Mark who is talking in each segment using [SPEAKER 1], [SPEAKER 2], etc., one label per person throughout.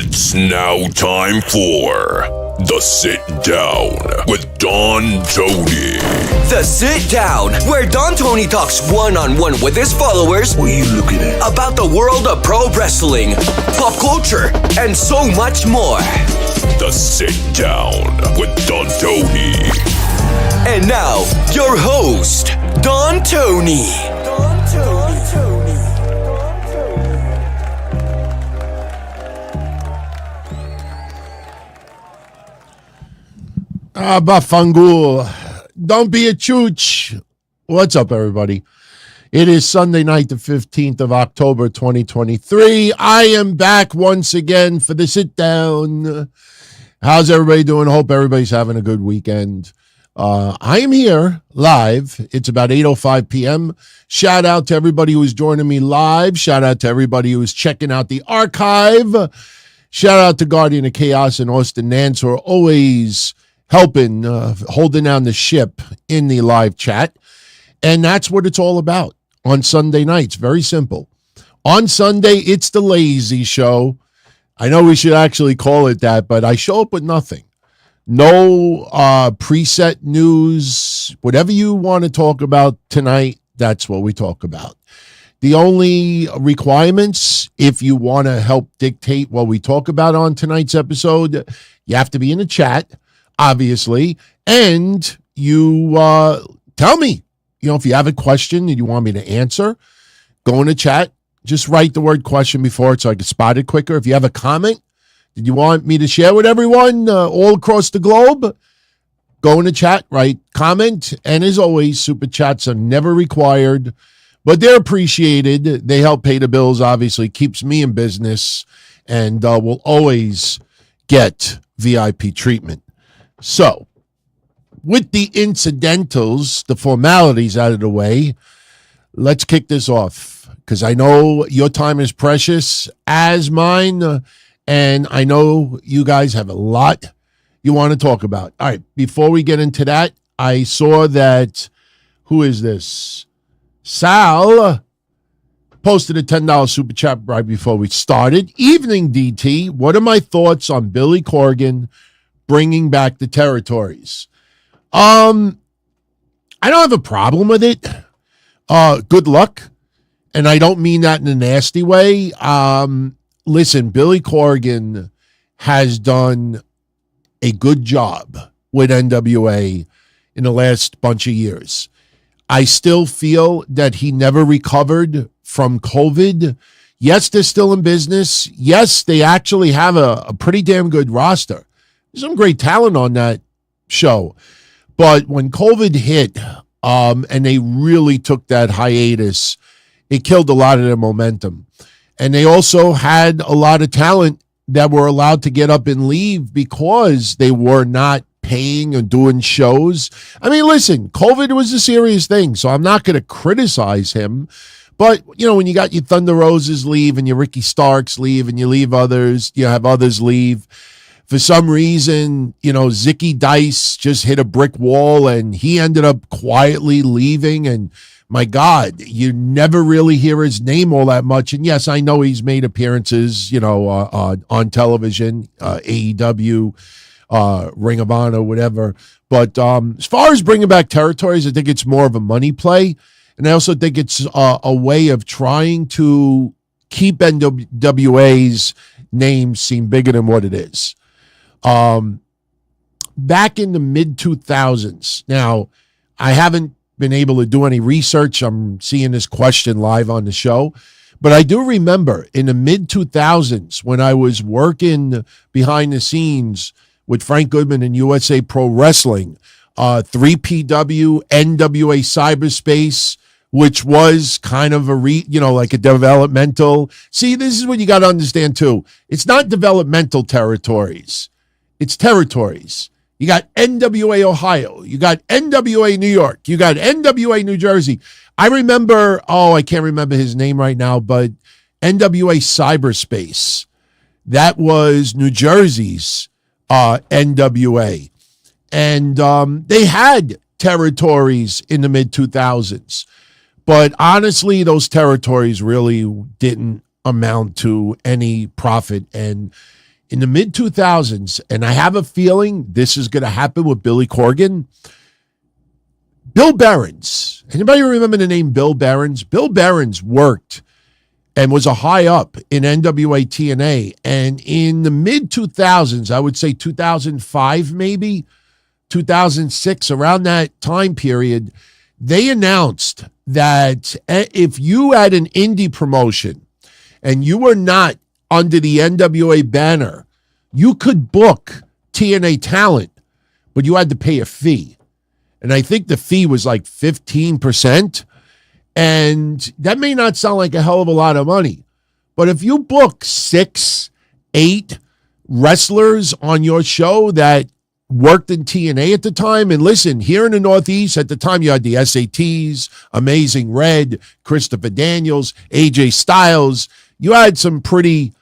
[SPEAKER 1] It's now time for The Sit Down with Don Tony.
[SPEAKER 2] The Sit Down, where Don Tony talks one-on-one with his followers.
[SPEAKER 1] What are you looking at?
[SPEAKER 2] About the world of pro wrestling, pop culture, and so much more.
[SPEAKER 1] The Sit Down with Don Tony.
[SPEAKER 2] And now, your host, Don Tony.
[SPEAKER 3] Bafangul. Don't be a chooch. What's up, everybody? It is Sunday night, the 15th of October, 2023. I am back once again for the sit down. How's everybody doing? Hope everybody's having a good weekend. I am here live. It's about 8:05 p.m. Shout out to everybody who's joining me live. Shout out to everybody who's checking out the archive. Shout out to Guardian of Chaos and Austin Nance, who are always helping, holding down the ship in the live chat. And that's what it's all about on Sunday nights. Very simple. On Sunday, it's the lazy show. I know we should actually call it that, but I show up with nothing. No preset news. Whatever you want to talk about tonight, that's what we talk about. The only requirements, if you want to help dictate what we talk about on tonight's episode, you have to be in the chat, obviously, and you tell me, if you have a question and you want me to answer, go in the chat. Just write the word question before it so I can spot it quicker. If you have a comment that you want me to share with everyone all across the globe, go in the chat, write comment. And as always, super chats are never required, but they're appreciated. They help pay the bills, obviously, keeps me in business, and will always get VIP treatment. So, with the incidentals, the formalities out of the way, let's kick this off, because I know your time is precious as mine, and I know you guys have a lot you want to talk about. All right, before we get into that, I saw that, who is this? Sal posted a $10 super chat right before we started. Evening, DT. What are my thoughts on Billy Corgan bringing back the territories? I don't have a problem with it. Good luck. And I don't mean that in a nasty way. Listen, Billy Corgan has done a good job with NWA in the last bunch of years. I still feel that he never recovered from COVID. Yes, they're still in business. Yes, they actually have a pretty damn good roster. There's some great talent on that show. But when COVID hit, and they really took that hiatus, it killed a lot of their momentum. And they also had a lot of talent that were allowed to get up and leave because they were not paying or doing shows. I mean, listen, COVID was a serious thing, so I'm not going to criticize him. But, when you got your Thunder Roses leave and your Ricky Starks leave and you leave others, you have others leave. For some reason, Zicky Dice just hit a brick wall and he ended up quietly leaving. And my God, you never really hear his name all that much. And yes, I know he's made appearances, on television, AEW, Ring of Honor, whatever. But as far as bringing back territories, I think it's more of a money play. And I also think it's a way of trying to keep NWA's name seem bigger than what it is. Back in the mid-2000s, now, I haven't been able to do any research. I'm seeing this question live on the show. But I do remember in the mid-2000s when I was working behind the scenes with Frank Goodman and USA Pro Wrestling, 3PW, NWA Cyberspace, which was kind of like a developmental. See, this is what you got to understand too. It's not developmental territories. It's territories. You got NWA Ohio. You got NWA New York. You got NWA New Jersey. I remember, I can't remember his name right now, but NWA Cyberspace. That was New Jersey's NWA. And they had territories in the mid-2000s. But honestly, those territories really didn't amount to any profit. And in the mid-2000s, and I have a feeling this is going to happen with Billy Corgan, Bill Behrens. Anybody remember the name Bill Behrens? Bill Behrens worked and was a high up in NWA TNA. And in the mid-2000s, I would say 2005 maybe, 2006, around that time period, they announced that if you had an indie promotion and you were not under the NWA banner, you could book TNA talent, but you had to pay a fee. And I think the fee was like 15%. And that may not sound like a hell of a lot of money, but if you book 6, 8 wrestlers on your show that worked in TNA at the time, and listen, here in the Northeast at the time, you had the SATs, Amazing Red, Christopher Daniels, AJ Styles. You had some pretty,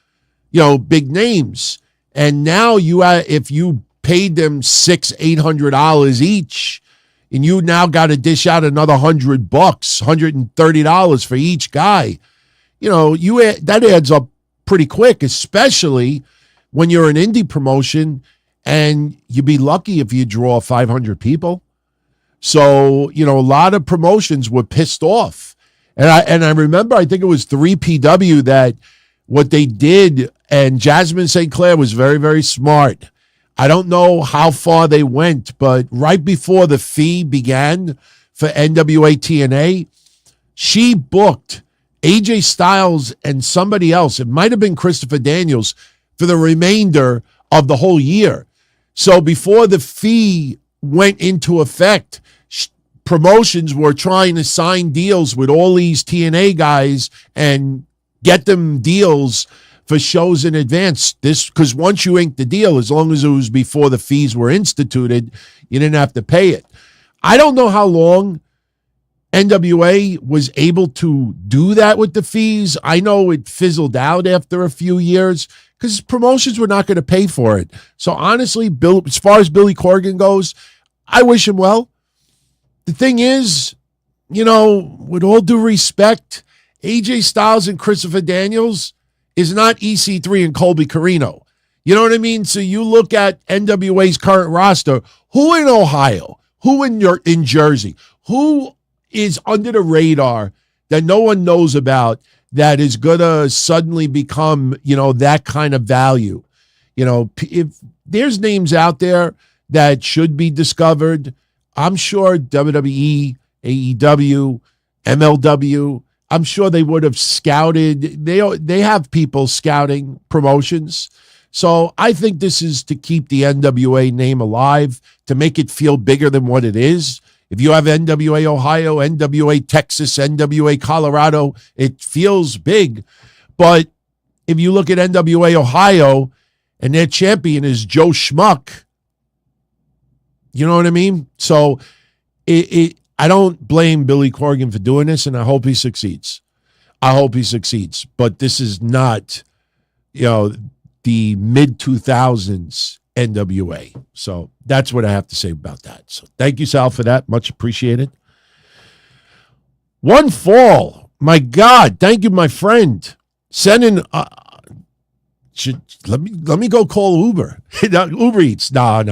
[SPEAKER 3] big names. And now if you paid them $600-800 each, and you now got to dish out another $100, $130 for each guy, that adds up pretty quick, especially when you're an indie promotion and you'd be lucky if you draw 500 people. So, a lot of promotions were pissed off. And I remember, I think it was 3PW that what they did, and Jasmine St. Clair was very, very smart. I don't know how far they went, but right before the fee began for NWA TNA, she booked AJ Styles and somebody else. It might have been Christopher Daniels for the remainder of the whole year. So before the fee went into effect, promotions were trying to sign deals with all these TNA guys and get them deals for shows in advance. Because once you inked the deal, as long as it was before the fees were instituted, you didn't have to pay it. I don't know how long NWA was able to do that with the fees. I know it fizzled out after a few years because promotions were not going to pay for it. So honestly, as far as Billy Corgan goes, I wish him well. The thing is, with all due respect, AJ Styles and Christopher Daniels is not EC3 and Colby Carino. You know what I mean? So you look at NWA's current roster, who in Ohio, who in Jersey, who is under the radar that no one knows about that is going to suddenly become, that kind of value. If there's names out there that should be discovered, I'm sure WWE, AEW, MLW, I'm sure they would have scouted. They have people scouting promotions. So I think this is to keep the NWA name alive, to make it feel bigger than what it is. If you have NWA Ohio, NWA Texas, NWA Colorado, it feels big. But if you look at NWA Ohio and their champion is Joe Schmuck, you know what I mean? So I don't blame Billy Corgan for doing this, and I hope he succeeds. But this is not, the mid-2000s NWA. So that's what I have to say about that. So thank you, Sal, for that. Much appreciated. One Fall. My God. Thank you, my friend. Sending, let me go call Uber. Uber Eats. No.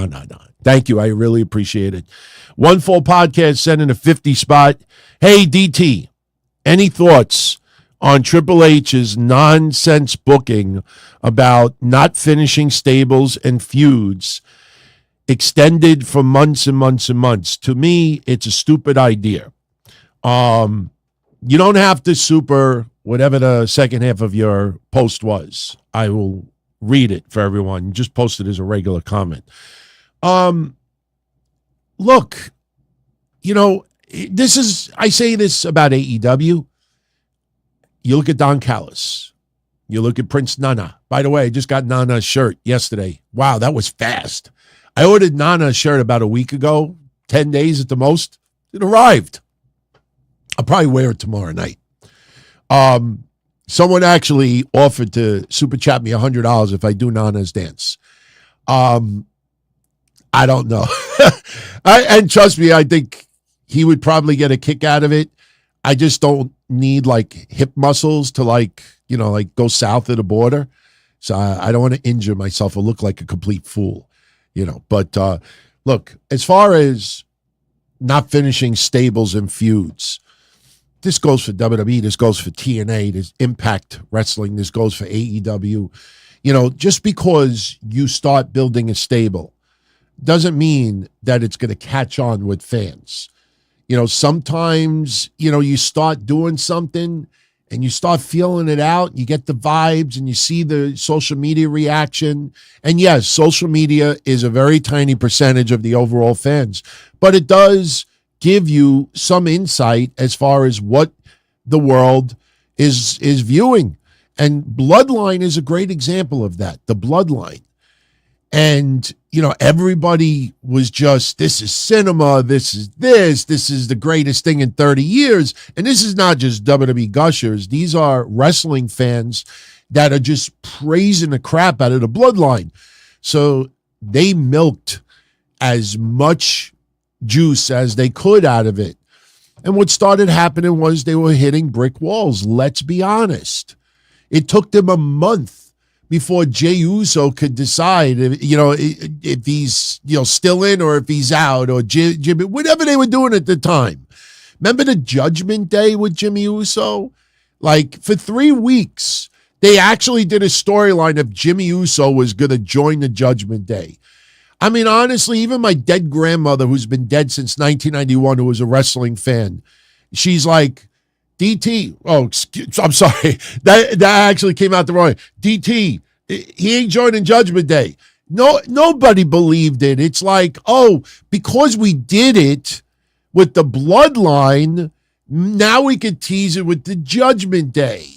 [SPEAKER 3] Thank you. I really appreciate it. One Fall Podcast sending a 50 spot. Hey, DT, any thoughts on Triple H's nonsense booking about not finishing stables and feuds extended for months and months and months? To me, it's a stupid idea. You don't have to super whatever the second half of your post was. I will read it for everyone. Just post it as a regular comment. Look, I say this about AEW. You look at Don Callis. You look at Prince Nana. By the way, I just got Nana's shirt yesterday. Wow, that was fast. I ordered Nana's shirt about a week ago, 10 days at the most. It arrived. I'll probably wear it tomorrow night. Someone actually offered to super chat me $100 if I do Nana's dance. I don't know. And trust me, I think he would probably get a kick out of it. I just don't need hip muscles to go south of the border. So I don't want to injure myself or look like a complete fool, But look, as far as not finishing stables and feuds, this goes for WWE, this goes for TNA, this Impact Wrestling, this goes for AEW. Just because you start building a stable doesn't mean that it's going to catch on with fans. Sometimes, you start doing something and you start feeling it out, you get the vibes and you see the social media reaction. And yes, social media is a very tiny percentage of the overall fans, but it does give you some insight as far as what the world is viewing. And Bloodline is a great example of that, the Bloodline. And, everybody was just, this is cinema, this is the greatest thing in 30 years. And this is not just WWE gushers. These are wrestling fans that are just praising the crap out of the Bloodline. So they milked as much juice as they could out of it. And what started happening was they were hitting brick walls. Let's be honest. It took them a month before Jey Uso could decide, if he's, still in or if he's out, or Jimmy, whatever they were doing at the time. Remember the Judgment Day with Jimmy Uso? Like, for 3 weeks, they actually did a storyline of Jimmy Uso was going to join the Judgment Day. I mean, honestly, even my dead grandmother, who's been dead since 1991, who was a wrestling fan, she's like, DT, I'm sorry, that actually came out the wrong way. DT, he ain't joining Judgment Day. No, nobody believed it. It's like, because we did it with the Bloodline, now we could tease it with the Judgment Day.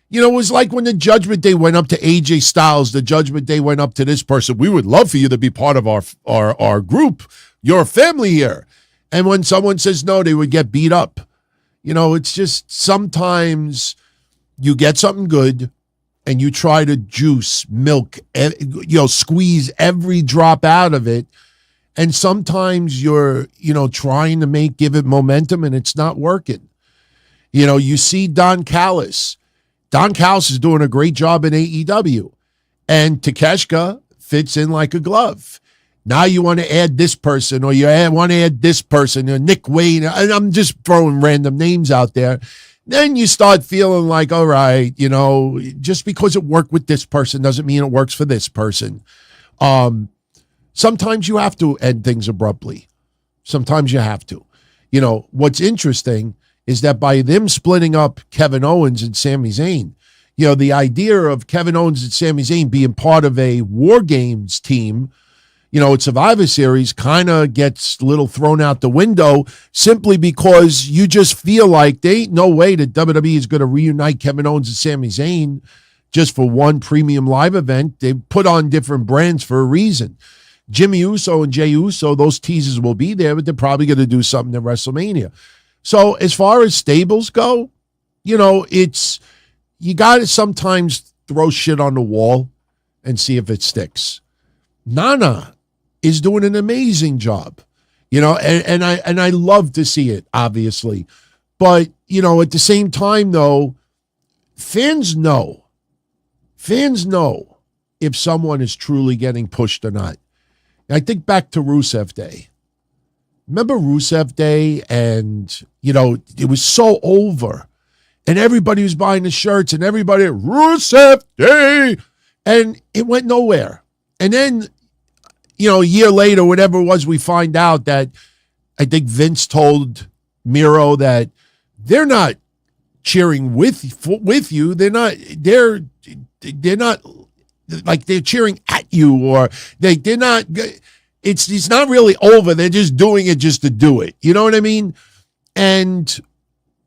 [SPEAKER 3] It was like when the Judgment Day went up to AJ Styles, the Judgment Day went up to this person. We would love for you to be part of our group, your family here. And when someone says no, they would get beat up. It's just sometimes you get something good and you try to milk, squeeze every drop out of it. And sometimes you're, trying to give it momentum and it's not working. You see Don Callis. Don Callis is doing a great job in AEW. And Takeshita fits in like a glove. Now you want to add this person, or you want to add this person, or Nick Wayne, and I'm just throwing random names out there. Then you start feeling like, all right, just because it worked with this person doesn't mean it works for this person. Sometimes you have to end things abruptly. Sometimes you have to. What's interesting is that by them splitting up Kevin Owens and Sami Zayn, the idea of Kevin Owens and Sami Zayn being part of a War Games team, at Survivor Series kind of gets a little thrown out the window simply because you just feel like there ain't no way that WWE is going to reunite Kevin Owens and Sami Zayn just for one premium live event. They put on different brands for a reason. Jimmy Uso and Jey Uso, those teasers will be there, but they're probably going to do something at WrestleMania. So as far as stables go, you got to sometimes throw shit on the wall and see if it sticks. Nana is doing an amazing job, and I love to see it, obviously. But, at the same time, though, fans know if someone is truly getting pushed or not. And I think back to Rusev Day. Remember Rusev Day? And, it was so over. And everybody was buying the shirts and everybody, Rusev Day. And it went nowhere. And then, a year later, whatever it was, we find out that I think Vince told Miro that they're not cheering with you. They're not like they're cheering at you, or they're not. It's not really over. They're just doing it just to do it. You know what I mean? And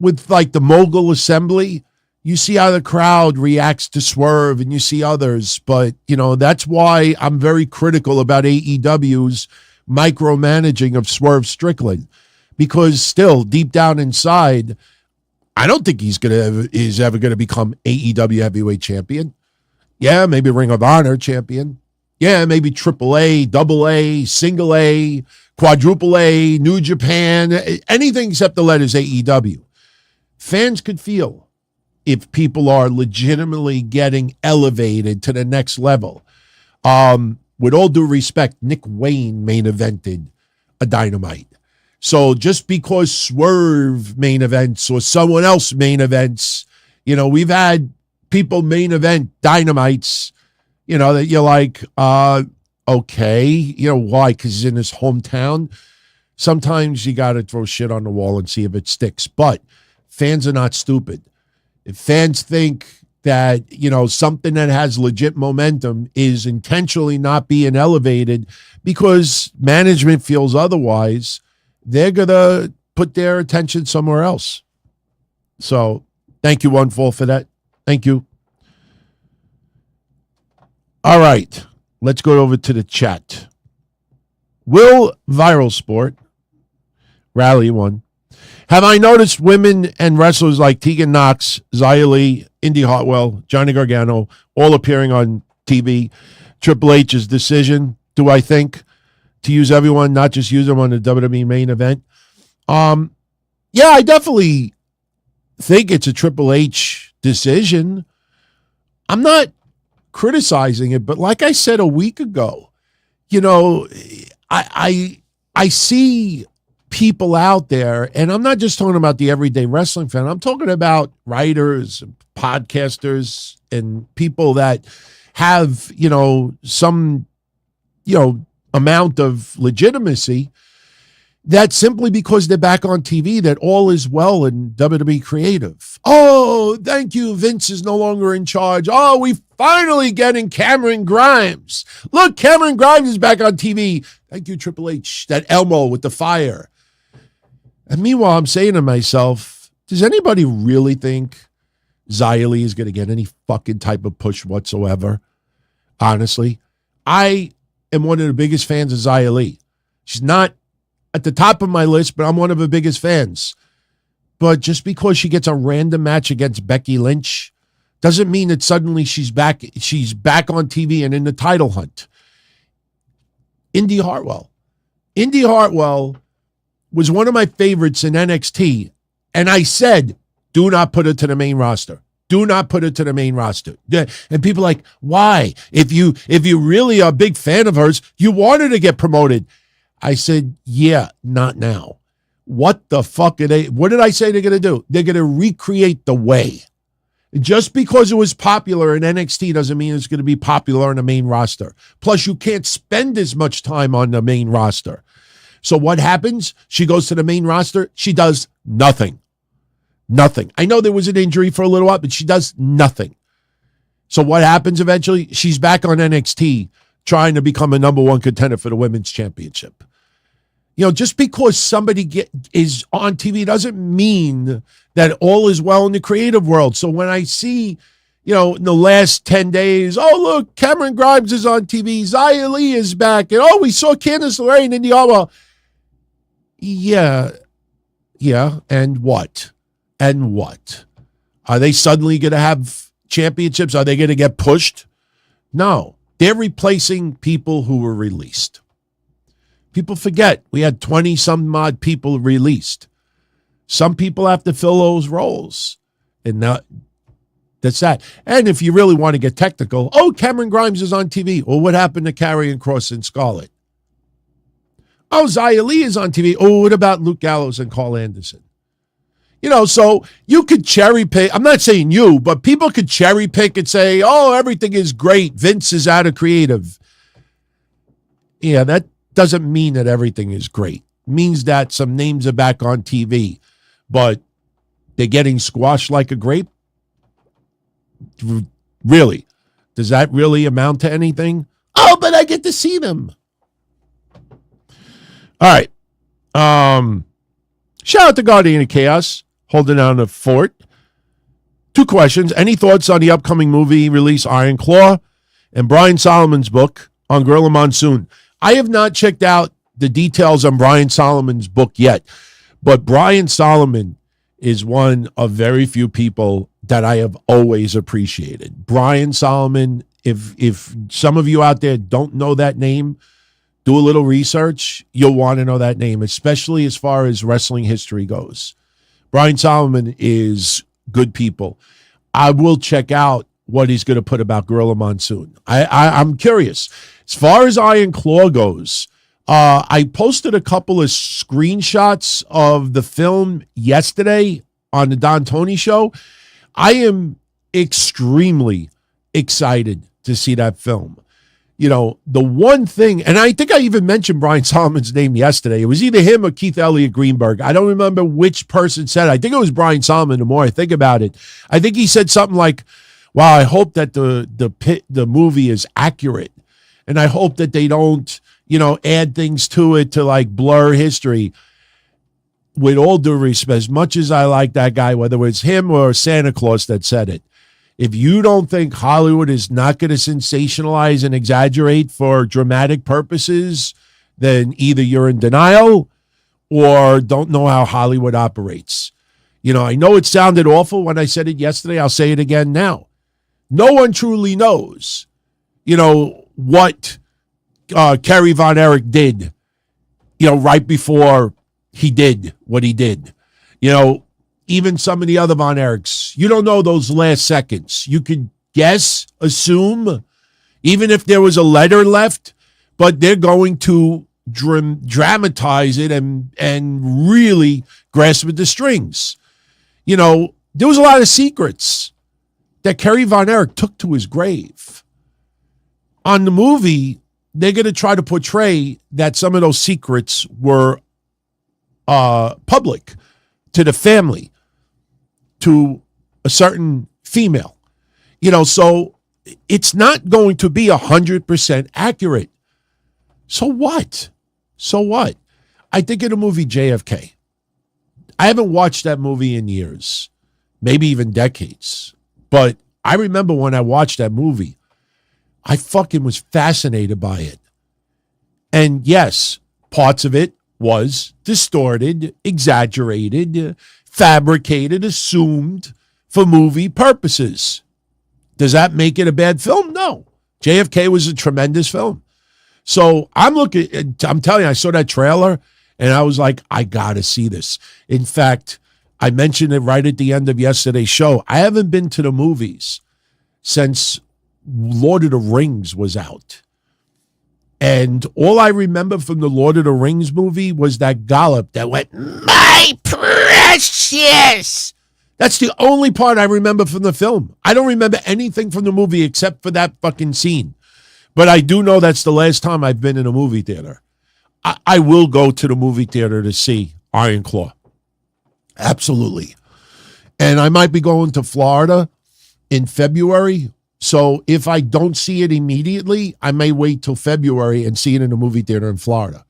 [SPEAKER 3] with like the Mogul Assembly, you see how the crowd reacts to Swerve, and you see others. But, that's why I'm very critical about AEW's micromanaging of Swerve Strickland, because still deep down inside, I don't think he's ever going to become AEW Heavyweight Champion. Yeah, maybe Ring of Honor Champion. Yeah, maybe AAA, AA, Single A, Quadruple A, New Japan, anything except the letters AEW. Fans could feel if people are legitimately getting elevated to the next level. With all due respect, Nick Wayne main evented a Dynamite. So just because Swerve main events or someone else main events, we've had people main event Dynamites, that you're like, okay, why? Because he's in his hometown. Sometimes you got to throw shit on the wall and see if it sticks. But fans are not stupid. If fans think that, something that has legit momentum is intentionally not being elevated because management feels otherwise, they're going to put their attention somewhere else. So thank you, One Fall, for that. Thank you. All right, let's go over to the chat. Will Viral Sport, Rally 1. Have I noticed women and wrestlers like Tegan Knox, Xia Li, Indi Hartwell, Johnny Gargano, all appearing on TV? Triple H's decision, do I think, to use everyone, not just use them on the WWE main event? Yeah, I definitely think it's a Triple H decision. I'm not criticizing it, but like I said a week ago, I see people out there, and I'm not just talking about the everyday wrestling fan. I'm talking about writers, podcasters, and people that have, some, amount of legitimacy, that simply because they're back on TV, that all is well in WWE creative. Oh, thank you. Vince is no longer in charge. Oh, we finally getting Cameron Grimes. Look, Cameron Grimes is back on TV. Thank you, Triple H. That Elmo with the fire. And meanwhile, I'm saying to myself, does anybody really think Xia Li is going to get any fucking type of push whatsoever? Honestly, I am one of the biggest fans of Xia Li. She's not at the top of my list, but I'm one of the biggest fans. But just because she gets a random match against Becky Lynch doesn't mean that suddenly she's back on TV and in the title hunt. Indi Hartwell. Indi Hartwell was one of my favorites in NXT, and I said, do not put her to the main roster. Do not put her to the main roster. And people are like, why? If you really are a big fan of hers, you want her to get promoted. I said, yeah, not now. What the fuck are they? What did I say they're going to do? They're going to recreate the way. Just because it was popular in NXT doesn't mean it's going to be popular on the main roster. Plus, you can't spend as much time on the main roster. So what happens? She goes to the main roster. She does nothing. Nothing. I know there was an injury for a little while, but she does nothing. So what happens eventually? She's back on NXT trying to become a number one contender for the women's championship. Just because somebody is on TV doesn't mean that all is well in the creative world. So when I see, in the last 10 days, oh, look, Cameron Grimes is on TV, Xia Li is back, and we saw Candice LeRae in Indiana. Yeah, and what? And what? Are they suddenly going to have championships? Are they going to get pushed? No, they're replacing people who were released. People forget we had 20-some-odd people released. Some people have to fill those roles. And that's that. And if you really want to get technical, Cameron Grimes is on TV. Well, what happened to Karrion Kross and Scarlett? Xia Li is on TV. What about Luke Gallows and Carl Anderson? So you could cherry pick. I'm not saying you, but people could cherry pick and say, everything is great. Vince is out of creative. Yeah, that doesn't mean that everything is great. It means that some names are back on TV, but they're getting squashed like a grape. Really? Does that really amount to anything? But I get to see them. All right. Shout out to Guardian of Chaos, holding down the fort. 2 questions. Any thoughts on the upcoming movie release Iron Claw and Brian Solomon's book on Gorilla Monsoon? I have not checked out the details on Brian Solomon's book yet, but Brian Solomon is one of very few people that I have always appreciated. Brian Solomon, if some of you out there don't know that name, do a little research. You'll want to know that name, especially as far as wrestling history goes. Brian Solomon is good people. I will check out what he's going to put about Gorilla Monsoon. I'm curious. As far as Iron Claw goes, I posted a couple of screenshots of the film yesterday on the Don Tony show. I am extremely excited to see that film. You know, the one thing, and I think I even mentioned Brian Solomon's name yesterday. It was either him or Keith Elliott Greenberg. I don't remember which person said it. I think it was Brian Solomon. The more I think about it, I think he said something like, "Wow, I hope that the movie is accurate, and I hope that they don't, add things to it to like blur history." With all due respect, as much as I like that guy, whether it's him or Santa Claus that said it, if you don't think Hollywood is not going to sensationalize and exaggerate for dramatic purposes, then either you're in denial or don't know how Hollywood operates. I know it sounded awful when I said it yesterday. I'll say it again now. No one truly knows, what Kerry Von Erich did, right before he did what he did. Even some of the other Von Erichs, you don't know those last seconds. You could guess, assume, even if there was a letter left, but they're going to dramatize it and really grasp at the strings. There was a lot of secrets that Kerry Von Erich took to his grave. On the movie, they're going to try to portray that some of those secrets were public to the family, to a certain female, so it's not going to be 100% accurate. So what? I think in the movie JFK, I haven't watched that movie in years, maybe even decades, but I remember when I watched that movie, I fucking was fascinated by it. And yes, parts of it was distorted, exaggerated, fabricated, assumed for movie purposes. Does that make it a bad film? No. JFK was a tremendous film. So I'm telling you, I saw that trailer and I was like, I got to see this. In fact, I mentioned it right at the end of yesterday's show. I haven't been to the movies since Lord of the Rings was out. And all I remember from the Lord of the Rings movie was that Gollum that went, "My precious." That's the only part I remember from the film. I don't remember anything from the movie except for that fucking scene. But I do know that's the last time I've been in a movie theater. I will go to the movie theater to see Iron Claw. Absolutely. And I might be going to Florida in February. So if I don't see it immediately, I may wait till February and see it in a movie theater in Florida.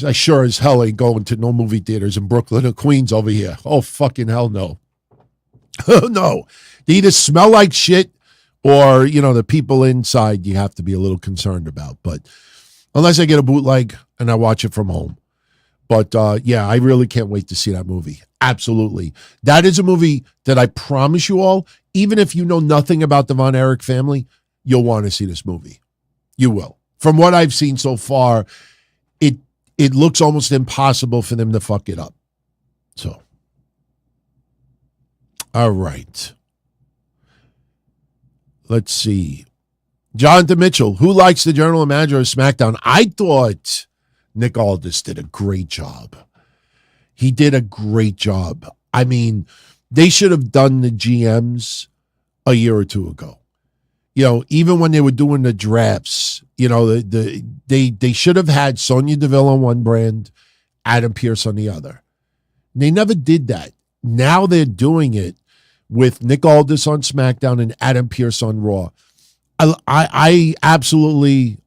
[SPEAKER 3] I sure as hell ain't going to no movie theaters in Brooklyn or Queens over here. Oh, fucking hell no. No. They either smell like shit or, the people inside you have to be a little concerned about. But unless I get a bootleg and I watch it from home. But, yeah, I really can't wait to see that movie. Absolutely. That is a movie that I promise you all, even if you know nothing about the Von Erich family, you'll want to see this movie. You will. From what I've seen so far, it looks almost impossible for them to fuck it up. So, all right. Let's see. Jonathan Mitchell, who likes the general manager of SmackDown? I thought Nick Aldis did a great job. He did a great job. I mean, they should have done the GMs a year or two ago. Even when they were doing the drafts, they should have had Sonya Deville on one brand, Adam Pearce on the other. They never did that. Now they're doing it with Nick Aldis on SmackDown and Adam Pearce on Raw. I absolutely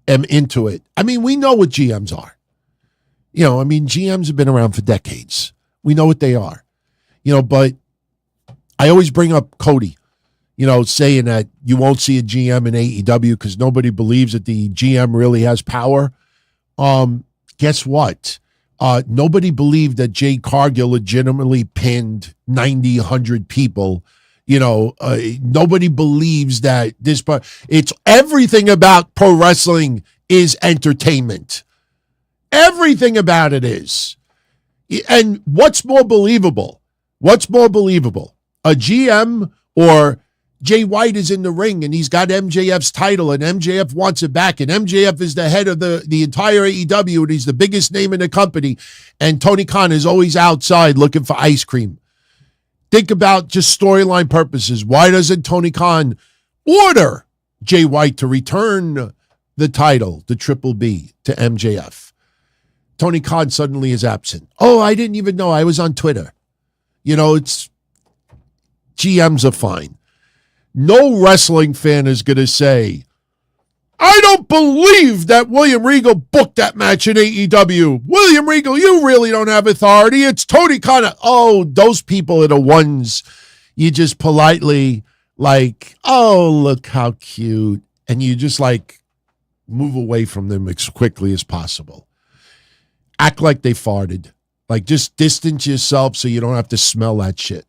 [SPEAKER 3] am into it. I mean, we know what GMs are. GMs have been around for decades. We know what they are. But I always bring up Cody, saying that you won't see a GM in AEW because nobody believes that the GM really has power. Guess what? Nobody believed that Jade Cargill legitimately pinned 90, 100 people. Nobody believes that this part. It's everything about pro wrestling is entertainment. Everything about it is. And what's more believable? A A GM or Jay White is in the ring and he's got MJF's title and MJF wants it back and MJF is the head of the entire AEW and he's the biggest name in the company and Tony Khan is always outside looking for ice cream. Think about just storyline purposes. Why doesn't Tony Khan order Jay White to return the title, the Triple B, to MJF? Tony Khan suddenly is absent. Oh, I didn't even know. I was on Twitter. It's GMs are fine. No wrestling fan is going to say, I don't believe that William Regal booked that match in AEW. William Regal, you really don't have authority. It's Tony Khan. Oh, those people are the ones you just politely oh, look how cute. And you just move away from them as quickly as possible. Act like they farted. Just distance yourself so you don't have to smell that shit.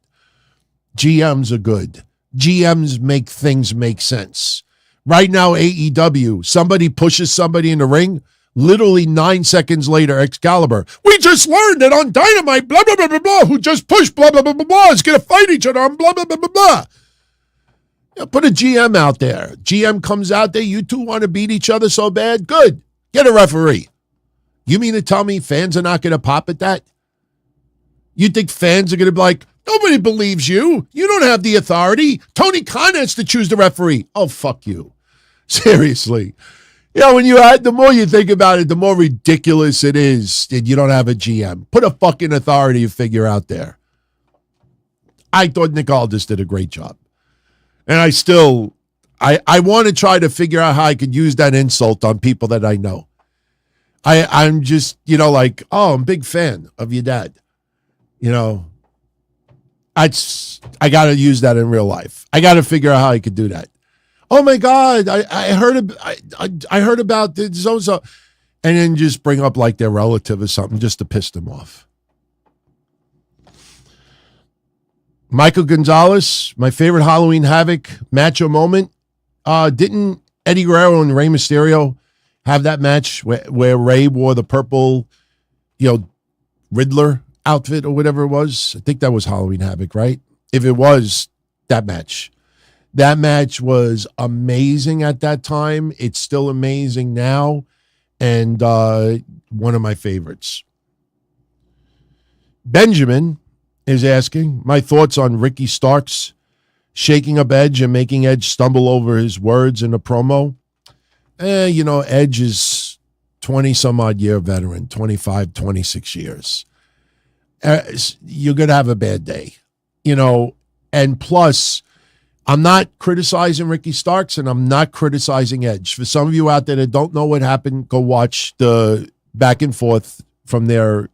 [SPEAKER 3] GMs are good. GMs make things make sense. Right now, AEW, somebody pushes somebody in the ring, literally 9 seconds later, Excalibur, we just learned that on Dynamite, blah, blah, blah, blah, blah, who just pushed, blah, blah, blah, blah, blah, is going to fight each other on blah, blah, blah, blah, blah. Put a GM out there. GM comes out there, you two want to beat each other so bad? Good. Get a referee. You mean to tell me fans are not going to pop at that? You think fans are going to be like, nobody believes you. You don't have the authority. Tony Khan has to choose the referee. Oh, fuck you. Seriously. The more you think about it, the more ridiculous it is that you don't have a GM. Put a fucking authority figure out there. I thought Nick Aldis did a great job. And I want to try to figure out how I could use that insult on people that I know. I'm just, oh, I'm a big fan of your dad. I got to use that in real life. I got to figure out how I could do that. Oh my God, I heard about this so, and then just bring up their relative or something just to piss them off. Michael Gonzalez, my favorite Halloween Havoc macho moment. Didn't Eddie Guerrero and Rey Mysterio have that match where Rey wore the purple, Riddler outfit or whatever it was? I think that was Halloween Havoc, right? If it was, that match was amazing at that time. It's still amazing now, and one of my favorites. Benjamin is asking my thoughts on Ricky Starks shaking up Edge and making Edge stumble over his words in a promo. Edge is 20-some-odd year veteran, 25, 26 years. You're going to have a bad day, and plus, I'm not criticizing Ricky Starks and I'm not criticizing Edge. For some of you out there that don't know what happened, go watch the back and forth from their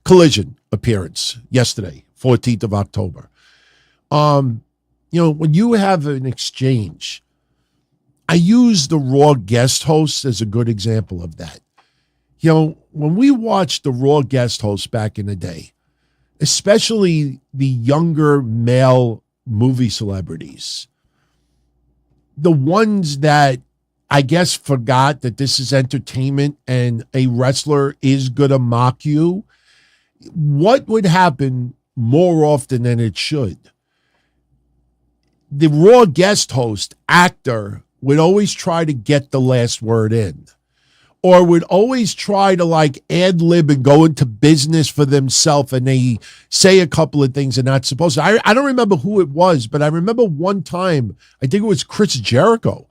[SPEAKER 3] Collision appearance yesterday, 14th of October. When you have an exchange, I use the Raw guest host as a good example of that. When we watched the Raw guest hosts back in the day, especially the younger male movie celebrities, the ones that I guess forgot that this is entertainment and a wrestler is going to mock you, what would happen more often than it should? The Raw guest host actor would always try to get the last word in, or would always try to ad lib and go into business for themselves, and they say a couple of things they're not supposed to. I don't remember who it was, but I remember one time, I think it was Chris Jericho,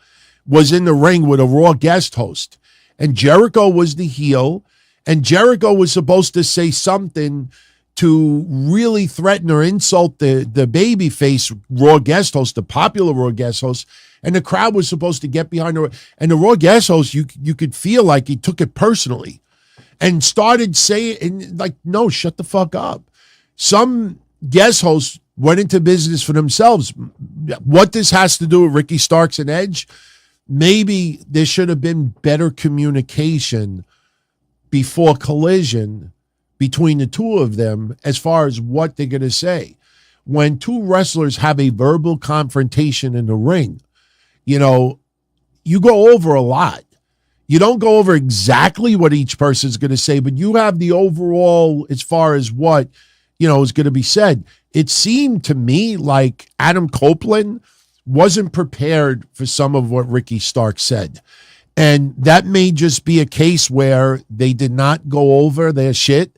[SPEAKER 3] was in the ring with a Raw guest host, and Jericho was the heel, and Jericho was supposed to say something to really threaten or insult the babyface Raw guest host, the popular Raw guest host, and the crowd was supposed to get behind her. And the Raw guest host, you could feel like he took it personally and started saying, no, shut the fuck up. Some guest hosts went into business for themselves. What this has to do with Ricky Starks and Edge, maybe there should have been better communication before Collision between the two of them as far as what they're going to say. When two wrestlers have a verbal confrontation in the ring, you go over a lot. You don't go over exactly what each person's going to say, but you have the overall as far as what, is going to be said. It seemed to me like Adam Copeland wasn't prepared for some of what Ricky Starks said. And that may just be a case where they did not go over their shit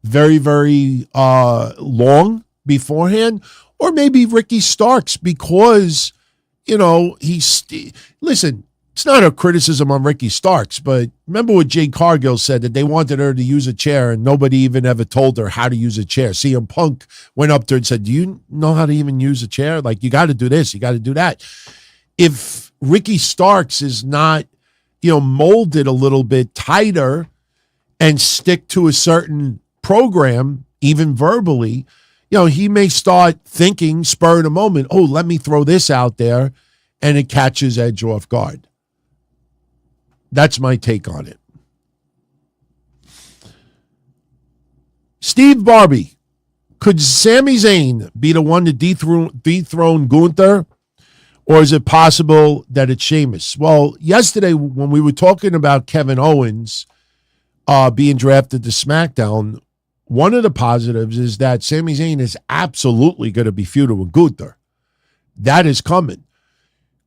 [SPEAKER 3] very, very long beforehand. Or maybe Ricky Starks, because, listen, it's not a criticism on Ricky Starks, but remember what Jade Cargill said, that they wanted her to use a chair and nobody even ever told her how to use a chair. CM Punk went up to her and said, do you know how to even use a chair? Like, you got to do this, you got to do that. If Ricky Starks is not, molded a little bit tighter and stick to a certain program, even verbally, he may start thinking, spur of the moment, oh, let me throw this out there, and it catches Edge off guard. That's my take on it. Steve Barbie, could Sami Zayn be the one to dethrone Gunther, or is it possible that it's Sheamus? Well, yesterday when we were talking about Kevin Owens being drafted to SmackDown, one of the positives is that Sami Zayn is absolutely going to be feuding with Gunther. That is coming.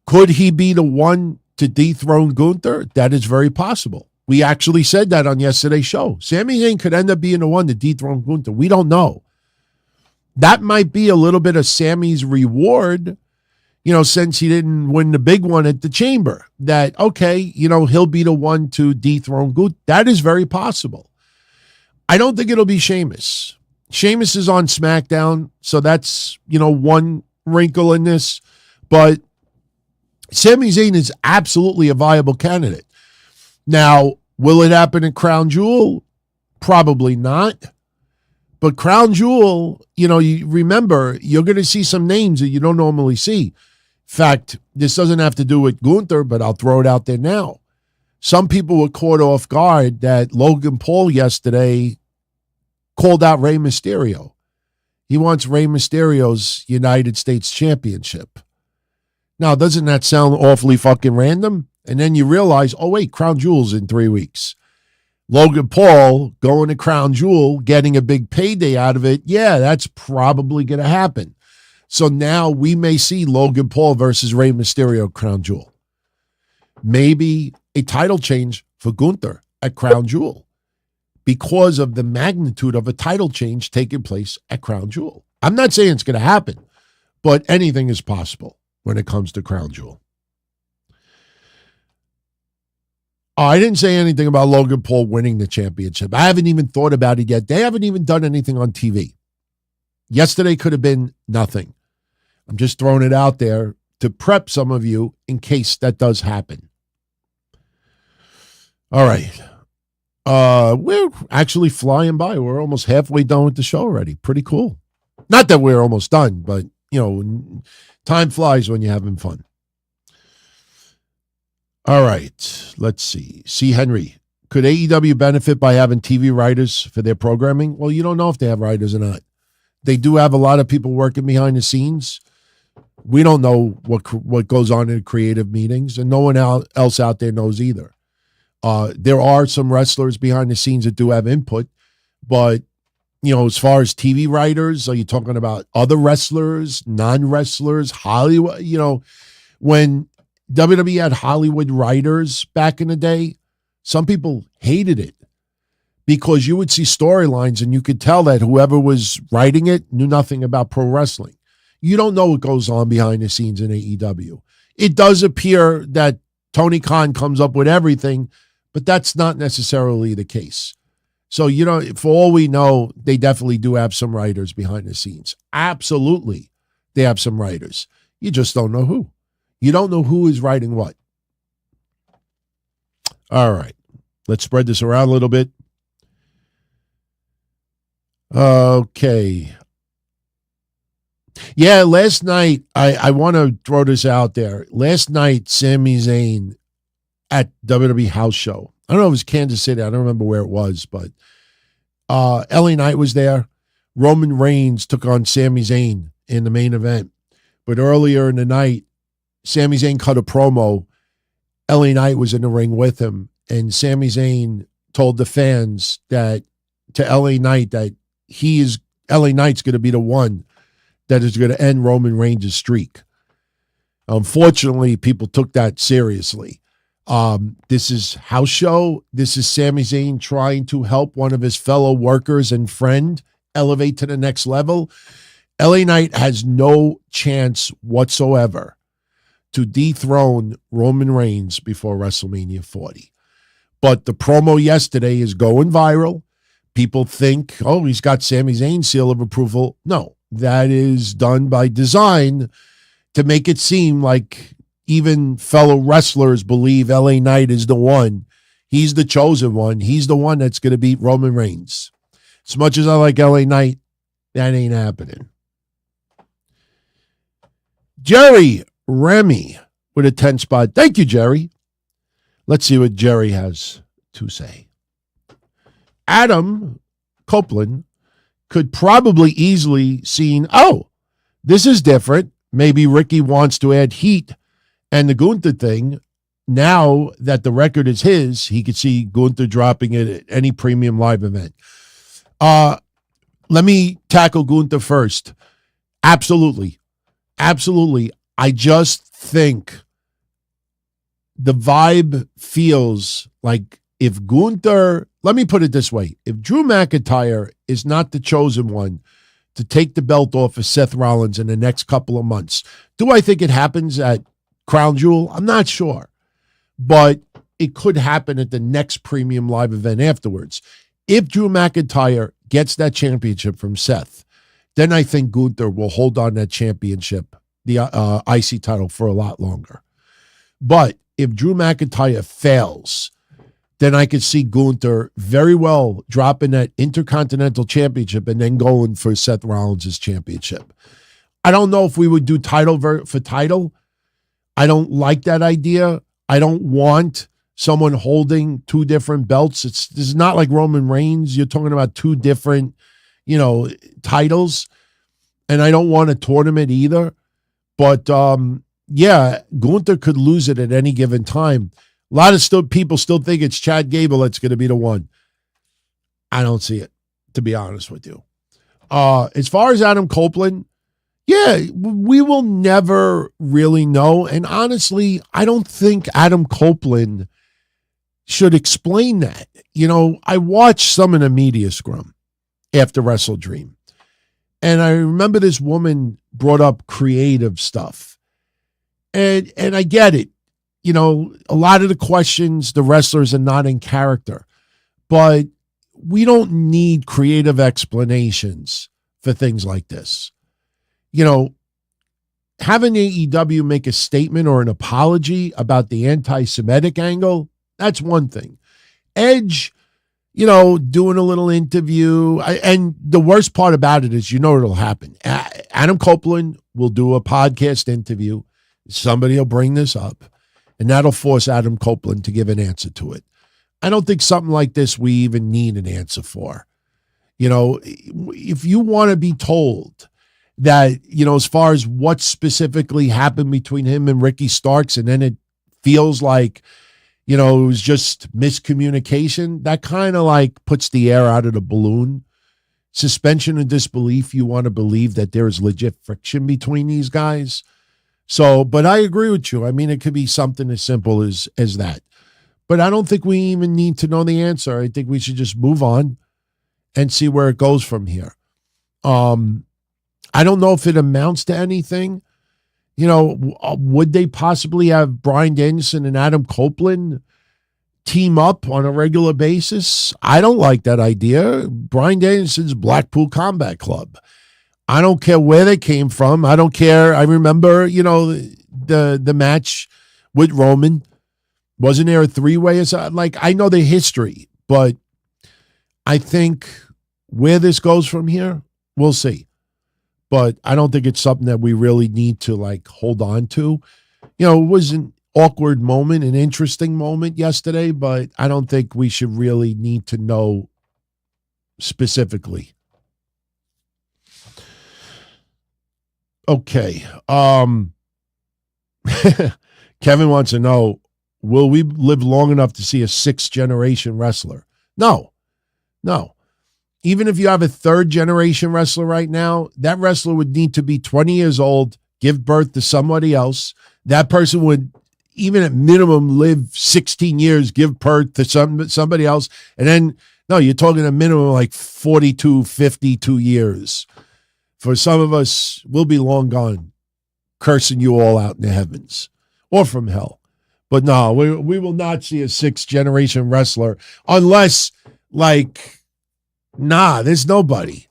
[SPEAKER 3] Could he be the one to dethrone Gunther? That is very possible. We actually said that on yesterday's show. Sami Zayn could end up being the one to dethrone Gunther. We don't know. That might be a little bit of Sami's reward, since he didn't win the big one at the Chamber. That, okay, he'll be the one to dethrone Gunther. That is very possible. I don't think it'll be Sheamus. Sheamus is on SmackDown, so that's, one wrinkle in this. But Sami Zayn is absolutely a viable candidate. Now, will it happen at Crown Jewel? Probably not. But Crown Jewel, you remember, you're going to see some names that you don't normally see. In fact, this doesn't have to do with Gunther, but I'll throw it out there now. Some people were caught off guard that Logan Paul yesterday called out Rey Mysterio. He wants Rey Mysterio's United States Championship. Now, doesn't that sound awfully fucking random? And then you realize, oh, wait, Crown Jewel's in 3 weeks. Logan Paul going to Crown Jewel, getting a big payday out of it. Yeah, that's probably going to happen. So now we may see Logan Paul versus Rey Mysterio Crown Jewel. Maybe a title change for Gunther at Crown Jewel because of the magnitude of a title change taking place at Crown Jewel. I'm not saying it's going to happen, but anything is possible when it comes to Crown Jewel. I didn't say anything about Logan Paul winning the championship. I haven't even thought about it yet. They haven't even done anything on TV. Yesterday could have been nothing. I'm just throwing it out there to prep some of you in case that does happen. All right. We're actually flying by. We're almost halfway done with the show already. Pretty cool. Not that we're almost done, but, time flies when you're having fun. All right, let's see. C. Henry, could AEW benefit by having TV writers for their programming? Well, you don't know if they have writers or not. They do have a lot of people working behind the scenes. We don't know what goes on in creative meetings, and no one else out there knows either. There are some wrestlers behind the scenes that do have input, but, as far as TV writers, are you talking about other wrestlers, non-wrestlers, Hollywood? When WWE had Hollywood writers back in the day, some people hated it because you would see storylines and you could tell that whoever was writing it knew nothing about pro wrestling. You don't know what goes on behind the scenes in AEW. It does appear that Tony Khan comes up with everything, but that's not necessarily the case. So, for all we know, they definitely do have some writers behind the scenes. Absolutely, they have some writers. You just don't know who. You don't know who is writing what. All right. Let's spread this around a little bit. Okay. Yeah, last night, I want to throw this out there. Last night, Sami Zayn at WWE House Show. I don't know if it was Kansas City. I don't remember where it was, but LA Knight was there. Roman Reigns took on Sami Zayn in the main event. But earlier in the night, Sami Zayn cut a promo. LA Knight was in the ring with him, and Sami Zayn told the fans to LA Knight that he is LA Knight's going to be the one that is going to end Roman Reigns' streak. Unfortunately, people took that seriously. This is house show. This is Sami Zayn trying to help one of his fellow workers and friend elevate to the next level. LA Knight has no chance whatsoever to dethrone Roman Reigns before WrestleMania 40. But the promo yesterday is going viral. People think, oh, he's got Sami Zayn's seal of approval. No, that is done by design to make it seem like even fellow wrestlers believe LA Knight is the one. He's the chosen one. He's the one that's going to beat Roman Reigns. As much as I like LA Knight, that ain't happening. Jerry Remy with a 10 spot. Thank you, Jerry. Let's see what Jerry has to say. Adam Copeland could probably easily seen, oh, this is different. Maybe Ricky wants to add heat and the Gunther thing. Now that the record is his, he could see Gunther dropping it at any premium live event. Let me tackle Gunther first. Absolutely. Absolutely. I just think the vibe feels like if Gunther, let me put it this way, if Drew McIntyre is not the chosen one to take the belt off of Seth Rollins in the next couple of months, do I think it happens at Crown Jewel? I'm not sure. But it could happen at the next premium live event afterwards. If Drew McIntyre gets that championship from Seth, then I think Gunther will hold on that championship, the IC title, for a lot longer. But if Drew McIntyre fails, then I could see Gunther very well dropping that Intercontinental Championship and then going for Seth Rollins' championship. I don't know if we would do title for title. I don't like that idea. I don't want someone holding two different belts. This is not like Roman Reigns. You're talking about two different, titles. And I don't want a tournament either. But, yeah, Gunther could lose it at any given time. A lot of people still think it's Chad Gable that's going to be the one. I don't see it, to be honest with you. As far as Adam Copeland, yeah, we will never really know. And honestly, I don't think Adam Copeland should explain that. I watched some of the media scrum after Wrestle Dream. And I remember this woman brought up creative stuff. And I get it. A lot of the questions, the wrestlers are not in character. But we don't need creative explanations for things like this. Having AEW make a statement or an apology about the anti-Semitic angle, that's one thing. Edge, doing a little interview. And the worst part about it is, it'll happen. Adam Copeland will do a podcast interview. Somebody will bring this up, and that'll force Adam Copeland to give an answer to it. I don't think something like this we even need an answer for. If you want to be told that, as far as what specifically happened between him and Ricky Starks, and then it feels like, it was just miscommunication, that kind of like puts the air out of the balloon. Suspension of disbelief, you want to believe that there is legit friction between these guys. So, but I agree with you. I mean, it could be something as simple as that. But I don't think we even need to know the answer. I think we should just move on and see where it goes from here. I don't know if it amounts to anything. Would they possibly have Bryan Danielson and Adam Copeland team up on a regular basis? I don't like that idea. Bryan Danielson's Blackpool Combat Club. I don't care where they came from. I don't care. I remember, the match with Roman. Wasn't there a three-way? I know the history, but I think where this goes from here, we'll see. But I don't think it's something that we really need to hold on to. It was an awkward moment, an interesting moment yesterday, but I don't think we should really need to know specifically. Okay. Kevin wants to know, will we live long enough to see a sixth-generation wrestler? No. even if you have a third generation wrestler right now, that wrestler would need to be 20 years old, give birth to somebody else. That person would, even at minimum, live 16 years, give birth to somebody else. And then, no, you're talking a minimum like 42, 52 years. For some of us, we'll be long gone, cursing you all out in the heavens or from hell. But no, we will not see a sixth generation wrestler unless, like, there's nobody.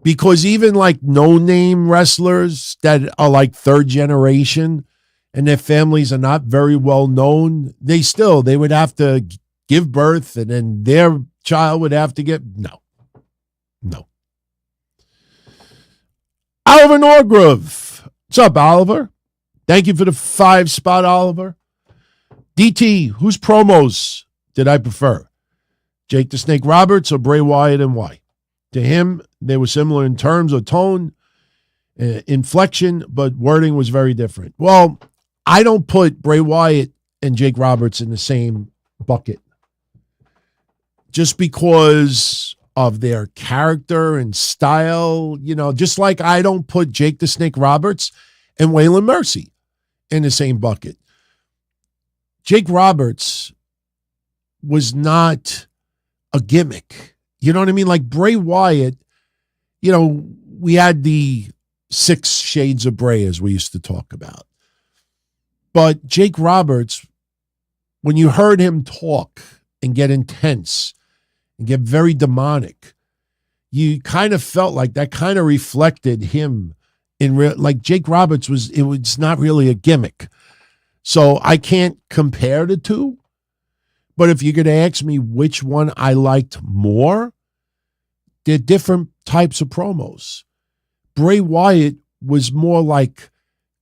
[SPEAKER 3] Because even like no-name wrestlers that are like third generation and their families are not very well known, they would have to give birth and then their child would have to get, no. Oliver Norgrove. What's up, Oliver? Thank you for the 5-spot, Oliver. DT, whose promos did I prefer? Jake the Snake Roberts or Bray Wyatt, and why? To him, they were similar in terms of tone, inflection, but wording was very different. Well, I don't put Bray Wyatt and Jake Roberts in the same bucket just because of their character and style, just like I don't put Jake the Snake Roberts and Waylon Mercy in the same bucket. Jake Roberts was not a gimmick. You know what I mean? Like Bray Wyatt, we had the 6 shades of Bray, as we used to talk about. But Jake Roberts, when you heard him talk and get intense and get very demonic, you kind of felt like that kind of reflected him in real, like Jake Roberts it was not really a gimmick. So I can't compare the two. But if you're going to ask me which one I liked more, they're different types of promos. Bray Wyatt was more like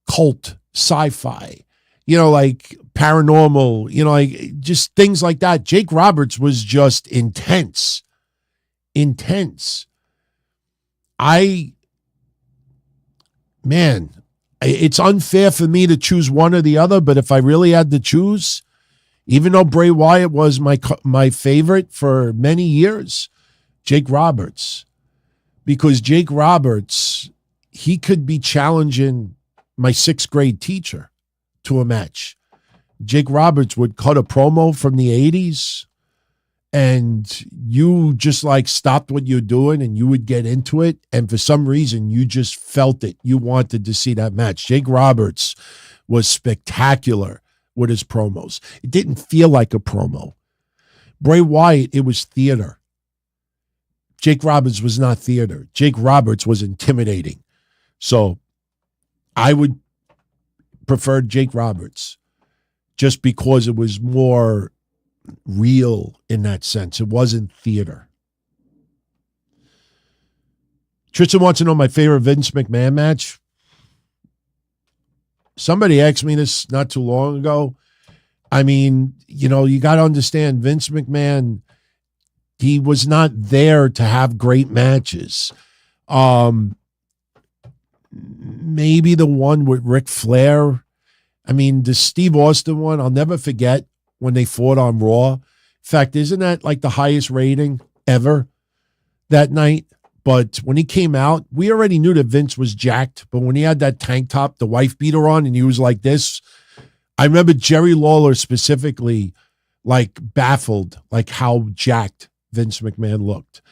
[SPEAKER 3] cult sci-fi, like paranormal, like just things like that. Jake Roberts was just intense. It's unfair for me to choose one or the other, but if I really had to choose, even though Bray Wyatt was my favorite for many years, Jake Roberts. Because Jake Roberts, he could be challenging my 6th grade teacher to a match. Jake Roberts would cut a promo from the 80s and you just like stopped what you're doing and you would get into it. And for some reason, you just felt it. You wanted to see that match. Jake Roberts was spectacular with his promos. It didn't feel like a promo. Bray Wyatt, it was theater. Jake Roberts was not theater. Jake Roberts was intimidating. So I would prefer Jake Roberts just because it was more real in that sense. It wasn't theater. Tristan wants to know my favorite Vince McMahon match. Somebody asked me this not too long ago. I mean, you got to understand Vince McMahon, he was not there to have great matches. Maybe the one with Ric Flair. I mean, the Steve Austin one, I'll never forget when they fought on Raw. In fact, isn't that like the highest rating ever that night? But when he came out, we already knew that Vince was jacked. But when he had that tank top, the wife beater on, and he was like this, I remember Jerry Lawler specifically, like baffled, like how jacked Vince McMahon looked.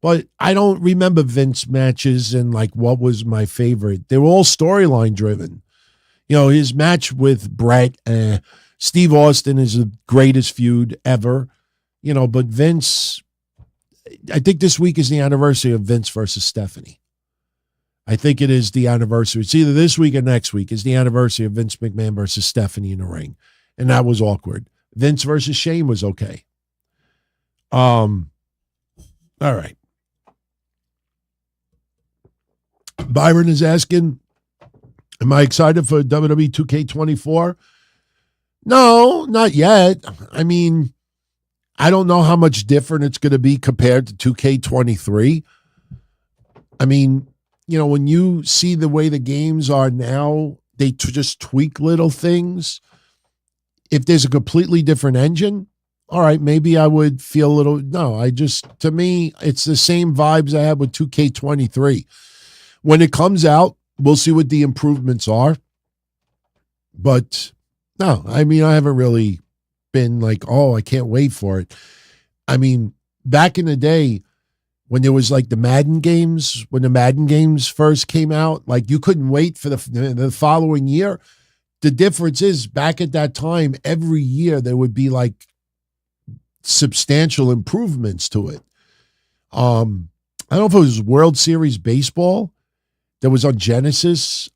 [SPEAKER 3] But I don't remember Vince matches and like what was my favorite. They were all storyline driven. His match with Brett, Steve Austin is the greatest feud ever. But Vince, I think this week is the anniversary of Vince versus Stephanie. I think it is the anniversary. It's either this week or next week is the anniversary of Vince McMahon versus Stephanie in the ring. And that was awkward. Vince versus Shane was okay. All right. Byron is asking, am I excited for WWE 2K24? No, not yet. I mean, I don't know how much different it's going to be compared to 2K23. I mean, when you see the way the games are now, they just tweak little things. If there's a completely different engine, all right, maybe I would feel a little. No, to me, it's the same vibes I had with 2K23. When it comes out, we'll see what the improvements are. But no, I mean, I haven't really been like, oh, I can't wait for it. I mean, back in the day, when there was like the Madden games, when the Madden games first came out, like you couldn't wait for the following year. The difference is back at that time, every year there would be like substantial improvements to it. I don't know if it was World Series baseball that was on Genesis.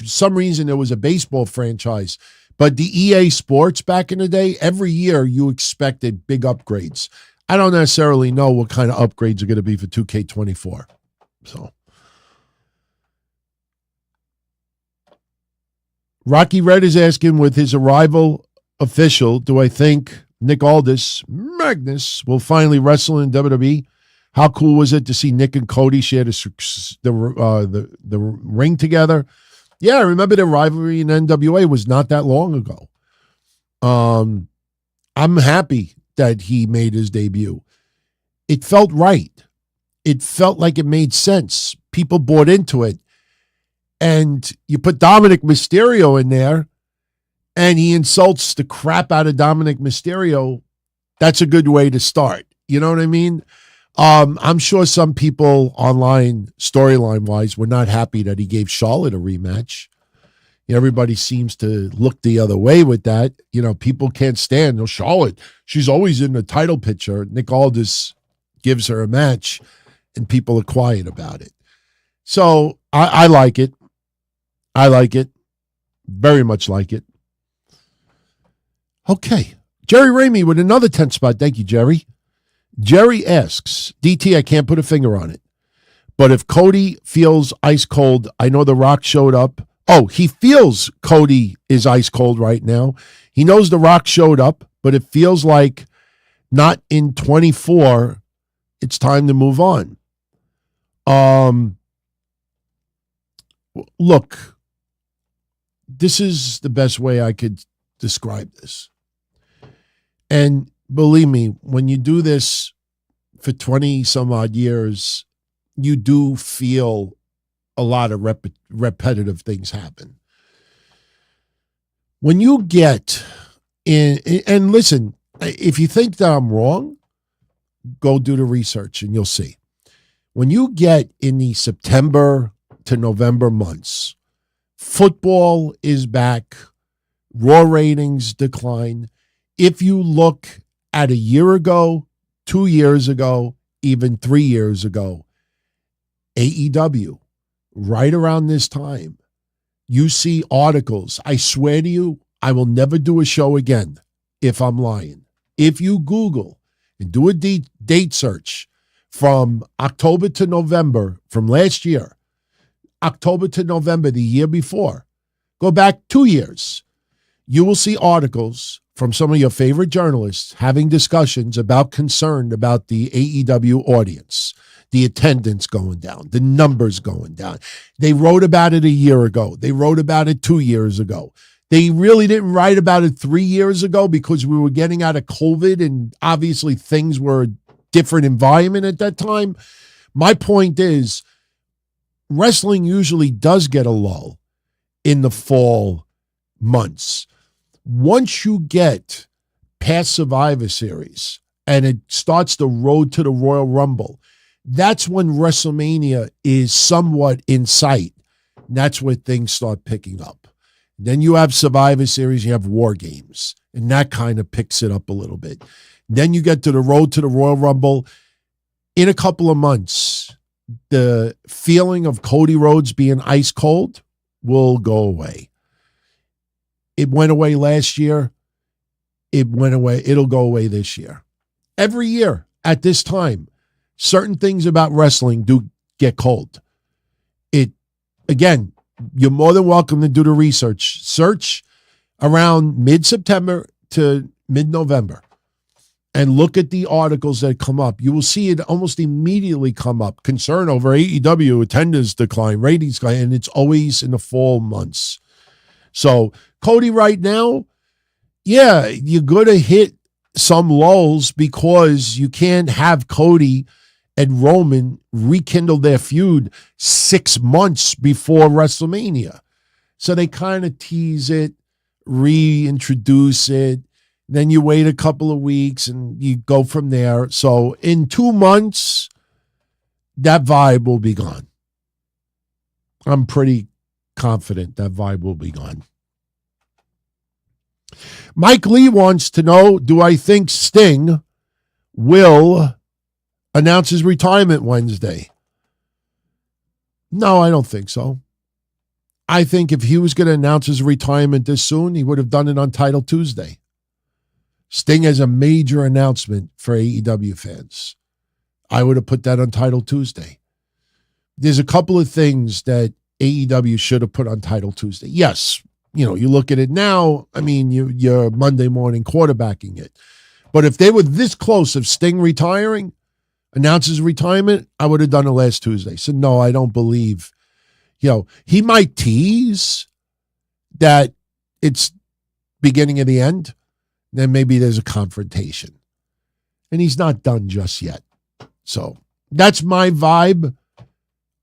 [SPEAKER 3] Some reason there was a baseball franchise, but the EA Sports back in the day, every year you expected big upgrades. I don't necessarily know what kind of upgrades are going to be for 2K24. So Rocky Red is asking, with his arrival official, do I think Nick Aldis, Magnus, will finally wrestle in WWE? How cool was it to see Nick and Cody share the ring together? Yeah, I remember the rivalry in NWA was not that long ago. I'm happy that he made his debut. It felt right. It felt like it made sense. People bought into it. And you put Dominic Mysterio in there, and he insults the crap out of Dominic Mysterio. That's a good way to start. You know what I mean? I'm sure some people online, storyline-wise, were not happy that he gave Charlotte a rematch. Everybody seems to look the other way with that. You know, people can't stand, Charlotte, she's always in the title picture. Nick Aldis gives her a match, and people are quiet about it. So I like it. I like it. Very much like it. Okay. Jerry Ramey with another 10 spot. Thank you, Jerry. Jerry asks, DT, I can't put a finger on it, but if Cody feels ice cold, I know The Rock showed up. Oh, he feels Cody is ice cold right now. He knows The Rock showed up, but it feels like not in 24, it's time to move on. Look, this is the best way I could describe this. And believe me, when you do this for 20 some odd years, you do feel a lot of repetitive things happen. When you get in, and listen, if you think that I'm wrong, go do the research and you'll see. When you get in the September to November months, football is back, Raw ratings decline. If you look at a year ago, 2 years ago, even 3 years ago, AEW, right around this time, you see articles. I swear to you, I will never do a show again if I'm lying. If you Google and do a date search from October to November from last year, October to November the year before, go back 2 years, you will see articles from some of your favorite journalists having discussions about concern about the AEW audience, the attendance going down, the numbers going down. They wrote about it a year ago. They wrote about it 2 years ago. They really didn't write about it 3 years ago because we were getting out of COVID and obviously things were a different environment at that time. My point is, wrestling usually does get a lull in the fall months. Once you get past Survivor Series and it starts the road to the Royal Rumble, that's when WrestleMania is somewhat in sight. That's where things start picking up. Then you have Survivor Series, you have War Games, and that kind of picks it up a little bit. Then you get to the road to the Royal Rumble. In a couple of months, the feeling of Cody Rhodes being ice cold will go away. It went away last year. It went away. It'll go away this year. Every year at this time, certain things about wrestling do get cold. Again, you're more than welcome to do the research. Search around mid-September to mid-November and look at the articles that come up. You will see it almost immediately come up. Concern over AEW attendance decline, ratings decline, and it's always in the fall months. So Cody right now, yeah, you're going to hit some lulls because you can't have Cody and Roman rekindle their feud 6 months before WrestleMania. So they kind of tease it, reintroduce it, then you wait a couple of weeks and you go from there. So in 2 months, that vibe will be gone. I'm pretty confident that vibe will be gone. Mike Lee wants to know, do I think Sting will announce his retirement Wednesday? No, I don't think so. I think if he was going to announce his retirement this soon, he would have done it on Title Tuesday. Sting has a major announcement for AEW fans. I would have put that on Title Tuesday. There's a couple of things that AEW should have put on Title Tuesday. Yes, you look at it now, I mean, you're Monday morning quarterbacking it. But if they were this close of Sting retiring, announces retirement, I would have done it last Tuesday. So no, I don't believe, he might tease that it's beginning of the end. Then maybe there's a confrontation. And he's not done just yet. So that's my vibe.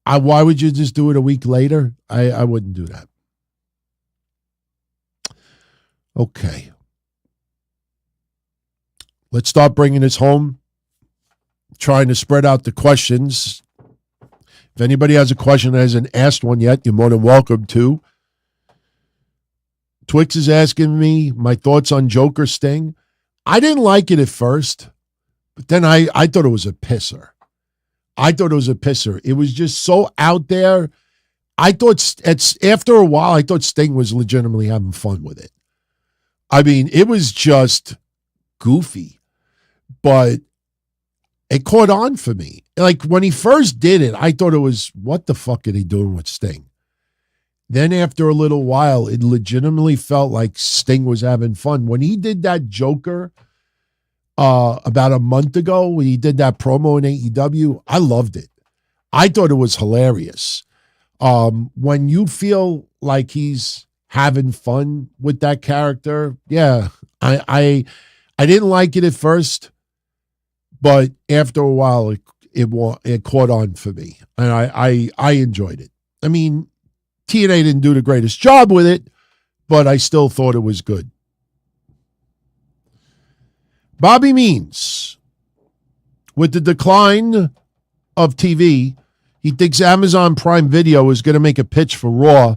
[SPEAKER 3] Why would you just do it a week later? I wouldn't do that. Okay. Let's start bringing this home. Trying to spread out the questions. If anybody has a question that hasn't asked one yet, you're more than welcome to. Twix is asking me my thoughts on Joker Sting. I didn't like it at first, but then I thought it was a pisser. It was just so out there. I thought after a while, I thought Sting was legitimately having fun with it. I mean, it was just goofy, but it caught on for me. Like when he first did it, I thought it was, what the fuck are they doing with Sting? Then after a little while, it legitimately felt like Sting was having fun. When he did that Joker about a month ago, when he did that promo in AEW, I loved it. I thought it was hilarious. When you feel like he's having fun with that character, yeah, I didn't like it at first, but after a while, it caught on for me, and I enjoyed it. I mean, TNA didn't do the greatest job with it, but I still thought it was good. Bobby Means, with the decline of TV, he thinks Amazon Prime Video is going to make a pitch for Raw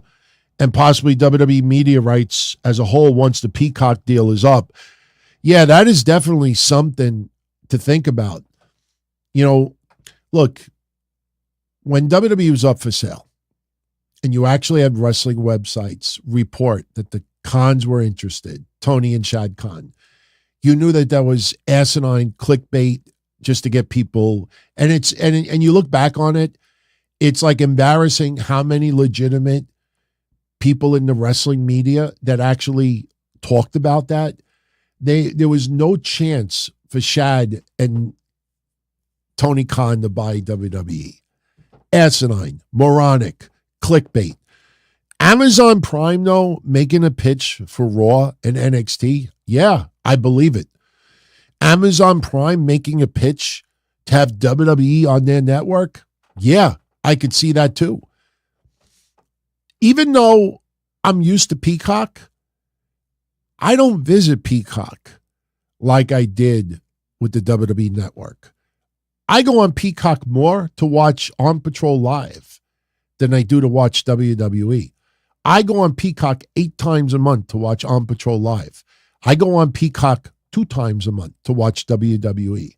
[SPEAKER 3] and possibly WWE media rights as a whole once the Peacock deal is up. Yeah, that is definitely something to think about. Look, when WWE was up for sale, and you actually had wrestling websites report that the Khans were interested, Tony and Shad Khan, you knew that was asinine clickbait just to get people. And and you look back on it, it's like embarrassing how many legitimate people in the wrestling media that actually talked about that. There was no chance for Shad and Tony Khan to buy WWE. Asinine, moronic, clickbait. Amazon Prime, though, making a pitch for Raw and NXT, yeah, I believe it. Amazon Prime making a pitch to have WWE on their network, yeah, I could see that too. Even though I'm used to Peacock, I don't visit Peacock like I did with the WWE network. I go on Peacock more to watch On Patrol Live than I do to watch WWE. I go on Peacock 8 times a month to watch On Patrol Live. I go on Peacock 2 times a month to watch WWE.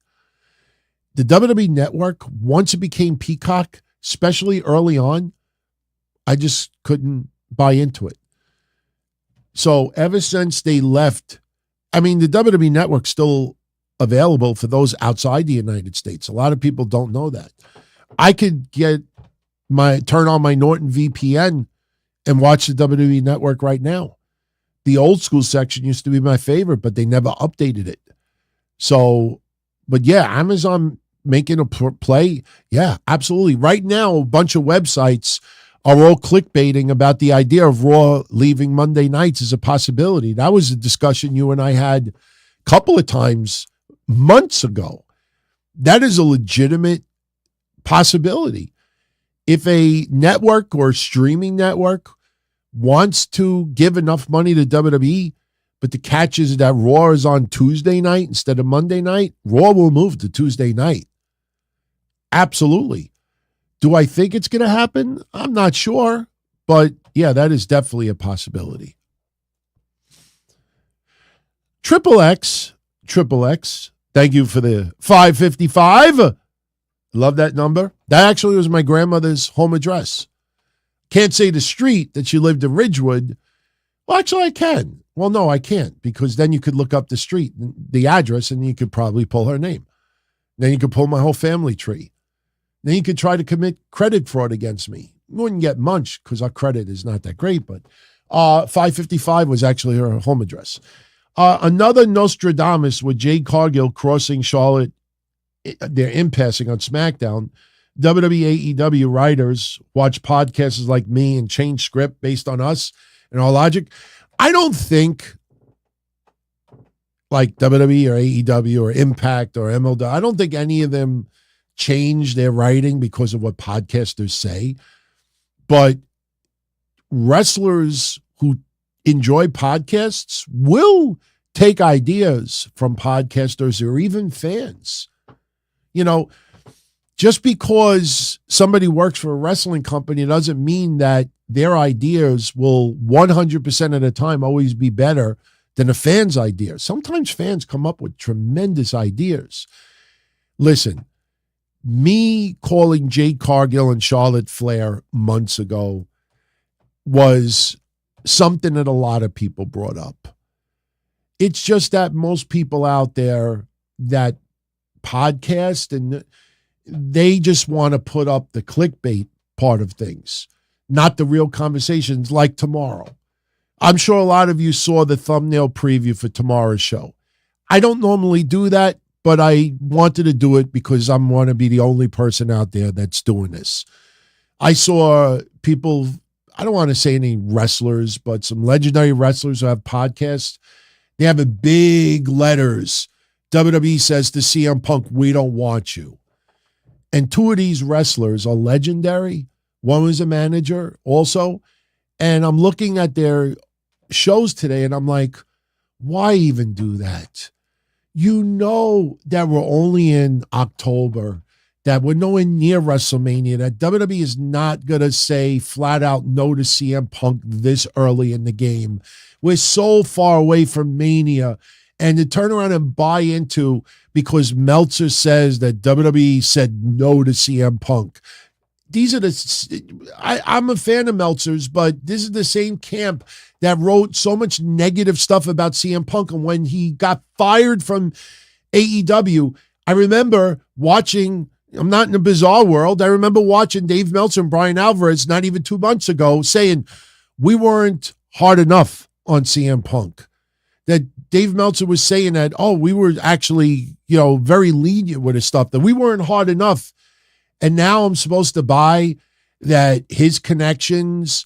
[SPEAKER 3] The WWE network, once it became Peacock, especially early on, I just couldn't buy into it. So ever since they left, I mean, the WWE network's still available for those outside the United States. A lot of people don't know that. I could turn on my Norton VPN and watch the WWE network right now. The old school section used to be my favorite, but they never updated it. So, but yeah, Amazon making a play. Yeah, absolutely. Right now, a bunch of websites are all clickbaiting about the idea of Raw leaving Monday nights as a possibility. That was a discussion you and I had couple of times months ago. That is a legitimate possibility. If a network or streaming network wants to give enough money to WWE, but the catch is that Raw is on Tuesday night instead of Monday night, Raw will move to Tuesday night. Absolutely. Do I think it's going to happen? I'm not sure. But yeah, that is definitely a possibility. Triple X, thank you for the 555. Love that number. That actually was my grandmother's home address. Can't say the street that she lived in Ridgewood. Well, actually, I can. Well, no, I can't, because then you could look up the street, the address, and you could probably pull her name. Then you could pull my whole family tree. Then you could try to commit credit fraud against me. You wouldn't get much because our credit is not that great, but 555 was actually her home address. Another Nostradamus with Jade Cargill crossing Charlotte, they're impassing on SmackDown. WWE AEW writers watch podcasts like me and change script based on us and our logic. I don't think like WWE or AEW or Impact or MLW, I don't think any of them change their writing because of what podcasters say. But wrestlers who enjoy podcasts will take ideas from podcasters or even fans. You know, just because somebody works for a wrestling company doesn't mean that their ideas will 100% of the time always be better than a fan's ideas. Sometimes fans come up with tremendous ideas. Listen, me calling Jade Cargill and Charlotte Flair months ago was something that a lot of people brought up. It's just that most people out there that podcast and they just want to put up the clickbait part of things, not the real conversations like tomorrow. I'm sure a lot of you saw the thumbnail preview for tomorrow's show. I don't normally do that, but I wanted to do it because I want to be the only person out there that's doing this. I saw people, I don't want to say any wrestlers, but some legendary wrestlers who have podcasts. They have a big letters. WWE says to CM Punk, "We don't want you." And two of these wrestlers are legendary. One was a manager also. And I'm looking at their shows today and I'm like, why even do that? You know that we're only in October, that we're nowhere near WrestleMania, that WWE is not going to say flat out no to CM Punk this early in the game. We're so far away from Mania. And to turn around and buy into because Meltzer says that WWE said no to CM Punk. These are I'm a fan of Meltzer's, but this is the same camp that wrote so much negative stuff about CM Punk. And when he got fired from AEW, I remember watching, I'm not in a bizarre world, I remember watching Dave Meltzer and Brian Alvarez not even 2 months ago saying we weren't hard enough on CM Punk. That Dave Meltzer was saying that, we were actually, very lenient with his stuff, that we weren't hard enough. And now I'm supposed to buy that his connections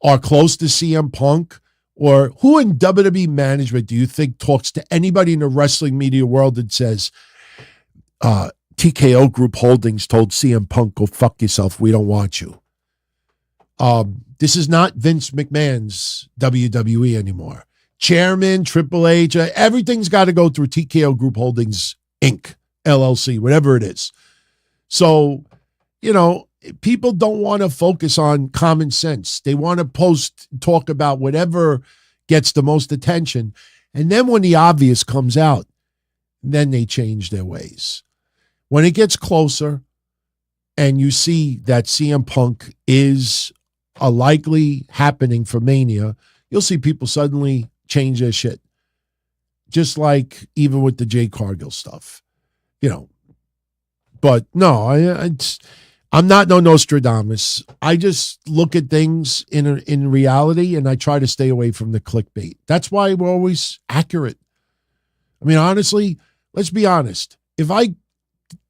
[SPEAKER 3] are close to CM Punk? Or who in WWE management do you think talks to anybody in the wrestling media world that says, TKO Group Holdings told CM Punk, go fuck yourself, we don't want you? This is not Vince McMahon's WWE anymore. Chairman, Triple H, everything's got to go through TKO Group Holdings, Inc., LLC, whatever it is. So, people don't want to focus on common sense. They want to talk about whatever gets the most attention. And then when the obvious comes out, then they change their ways. When it gets closer and you see that CM Punk is a likely happening for Mania, you'll see people suddenly change their shit. Just like even with the Jade Cargill stuff, But no, I'm not no Nostradamus. I just look at things in reality, and I try to stay away from the clickbait. That's why we're always accurate. I mean, honestly, let's be honest. If I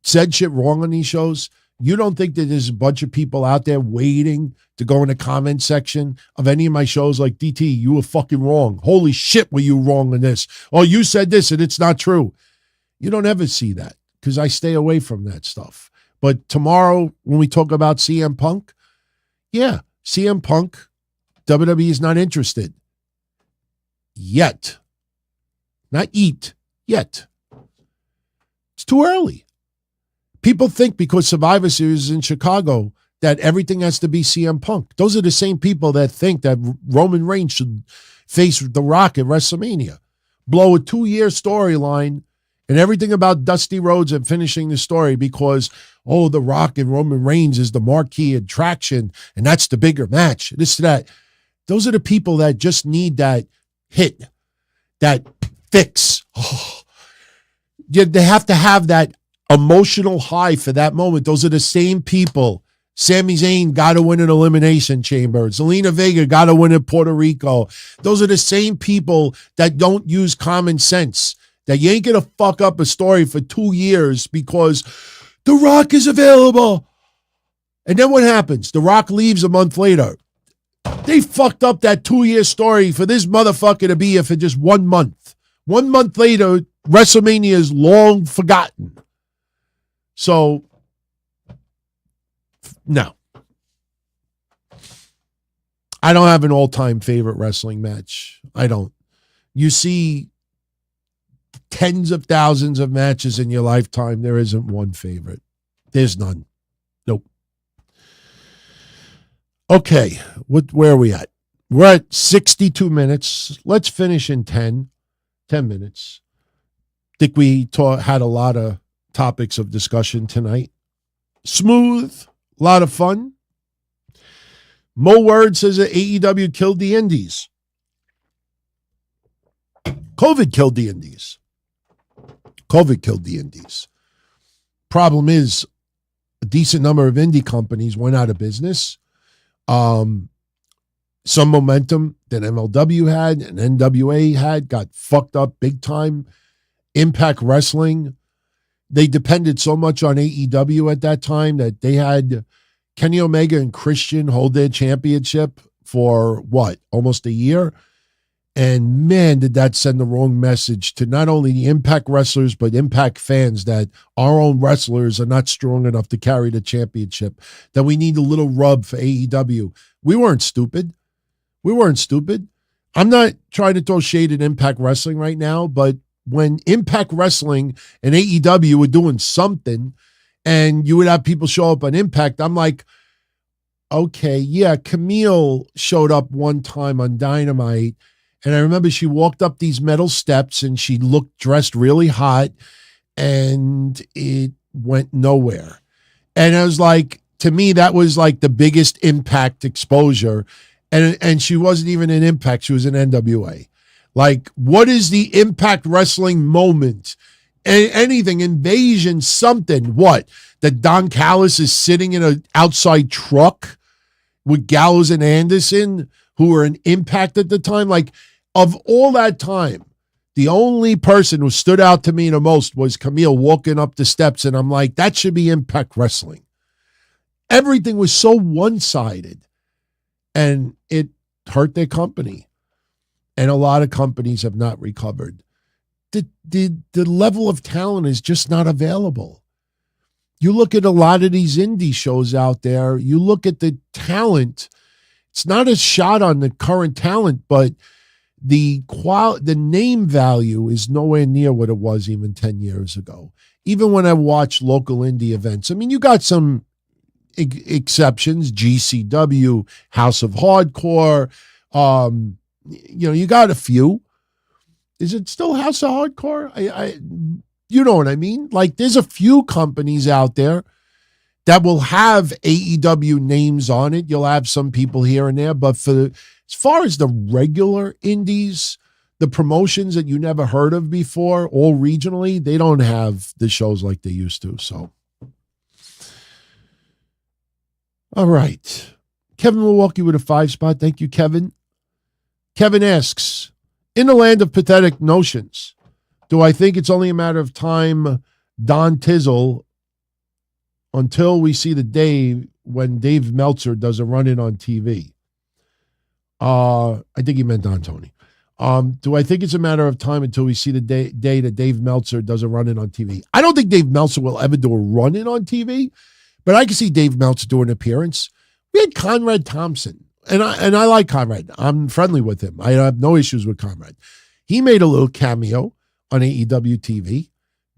[SPEAKER 3] said shit wrong on these shows, You don't think that there's a bunch of people out there waiting to go in the comment section of any of my shows like, DT, you were fucking wrong. Holy shit, were you wrong in this? Oh, you said this and it's not true. You don't ever see that because I stay away from that stuff. But tomorrow when we talk about CM Punk, yeah, CM Punk, WWE is not interested. Yet. Not yet. It's too early. People think because Survivor Series is in Chicago that everything has to be CM Punk. Those are the same people that think that Roman Reigns should face The Rock at WrestleMania. Blow a 2-year storyline and everything about Dusty Rhodes and finishing the story because, The Rock and Roman Reigns is the marquee attraction and that's the bigger match. This, that. Those are the people that just need that hit, that fix. They have to have that emotional high for that moment. Those are the same people. Sami Zayn got to win an Elimination Chamber. Zelina Vega got to win at Puerto Rico. Those are the same people that don't use common sense. That you ain't going to fuck up a story for 2 years because The Rock is available. And then what happens? The Rock leaves a month later. They fucked up that 2-year story for this motherfucker to be here for just 1 month. 1 month later, WrestleMania is long forgotten. So, no. I don't have an all-time favorite wrestling match. I don't. You see tens of thousands of matches in your lifetime. There isn't one favorite. There's none. Nope. Okay, where are we at? We're at 62 minutes. Let's finish in 10 minutes. Think we had a lot of topics of discussion tonight. Smooth, a lot of fun. Mo Word says that AEW killed the indies. COVID killed the indies. Problem is, a decent number of indie companies went out of business. Some momentum that MLW had and NWA had got fucked up big time. Impact Wrestling, they depended so much on AEW at that time that they had Kenny Omega and Christian hold their championship for almost a year. And man, did that send the wrong message to not only the Impact wrestlers, but Impact fans that our own wrestlers are not strong enough to carry the championship, that we need a little rub for AEW. We weren't stupid. I'm not trying to throw shade at Impact Wrestling right now, but when Impact Wrestling and AEW were doing something and you would have people show up on Impact, I'm like, okay, yeah, Camille showed up one time on Dynamite. And I remember she walked up these metal steps and she looked dressed really hot and it went nowhere. And I was like, to me, that was like the biggest Impact exposure. And she wasn't even in Impact. She was in NWA. Like, what is the Impact Wrestling moment? Anything, Invasion, something. What? That Don Callis is sitting in an outside truck with Gallows and Anderson, who were in Impact at the time? Like, of all that time, the only person who stood out to me the most was Camille walking up the steps, and I'm like, that should be Impact Wrestling. Everything was so one-sided, and it hurt their company. And a lot of companies have not recovered. The level of talent is just not available. You look at a lot of these indie shows out there, you look at the talent, it's not a shot on the current talent, but the name value is nowhere near what it was even 10 years ago. Even when I watch local indie events, I mean, you got some exceptions, GCW, House of Hardcore, you got a few. Is it still House of Hardcore? You know what I mean? Like, there's a few companies out there that will have AEW names on it. You'll have some people here and there, but as far as the regular indies, the promotions that you never heard of before, all regionally, they don't have the shows like they used to. So, all right. Kevin Milwaukee with a 5 spot. Thank you, Kevin. Kevin asks, in the land of pathetic notions, do I think it's only a matter of time Don Tizzle, until we see the day when Dave Meltzer does a run-in on TV. I think he meant Don Tony. Do I think it's a matter of time until we see the day that Dave Meltzer does a run-in on TV? I don't think Dave Meltzer will ever do a run-in on TV, but I can see Dave Meltzer do an appearance. We had Conrad Thompson, and I like Conrad. I'm friendly with him. I have no issues with Conrad. He made a little cameo on AEW TV.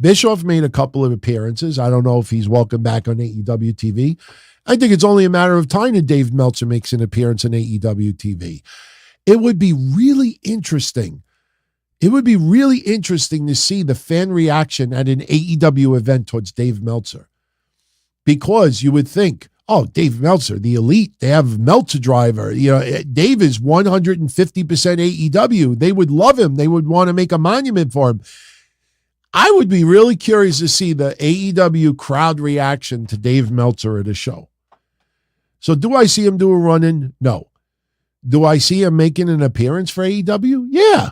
[SPEAKER 3] Bischoff made a couple of appearances. I don't know if he's welcome back on AEW TV. I think it's only a matter of time that Dave Meltzer makes an appearance on AEW TV. It would be really interesting. It would be really interesting to see the fan reaction at an AEW event towards Dave Meltzer. Because you would think, oh, Dave Meltzer, the elite, they have Meltzer driver. You know, Dave is 150% AEW. They would love him. They would want to make a monument for him. I would be really curious to see the AEW crowd reaction to Dave Meltzer at a show. So do I see him do a run-in? No. Do I see him making an appearance for AEW? Yeah.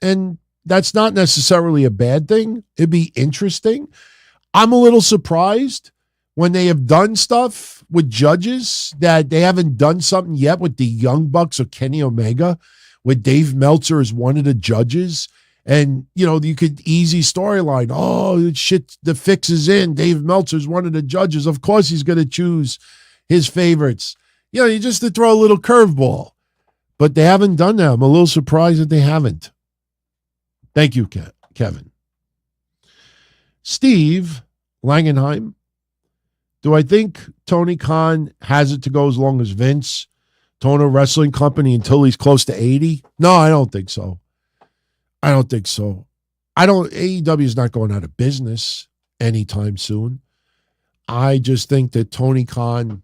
[SPEAKER 3] And that's not necessarily a bad thing. It'd be interesting. I'm a little surprised when they have done stuff with judges that they haven't done something yet with the Young Bucks or Kenny Omega, with Dave Meltzer as one of the judges. And, you know, you could easy storyline. Oh, shit, the fix is in. Dave Meltzer's one of the judges. Of course he's going to choose his favorites. You know, you just to throw a little curveball. But they haven't done that. I'm a little surprised that they haven't. Thank you, Kevin. Steve Langenheim. Do I think Tony Khan has it to go as long as Vince? Tono Wrestling Company until he's close to 80? No, I don't think so. I don't think so. AEW is not going out of business anytime soon. I just think that Tony Khan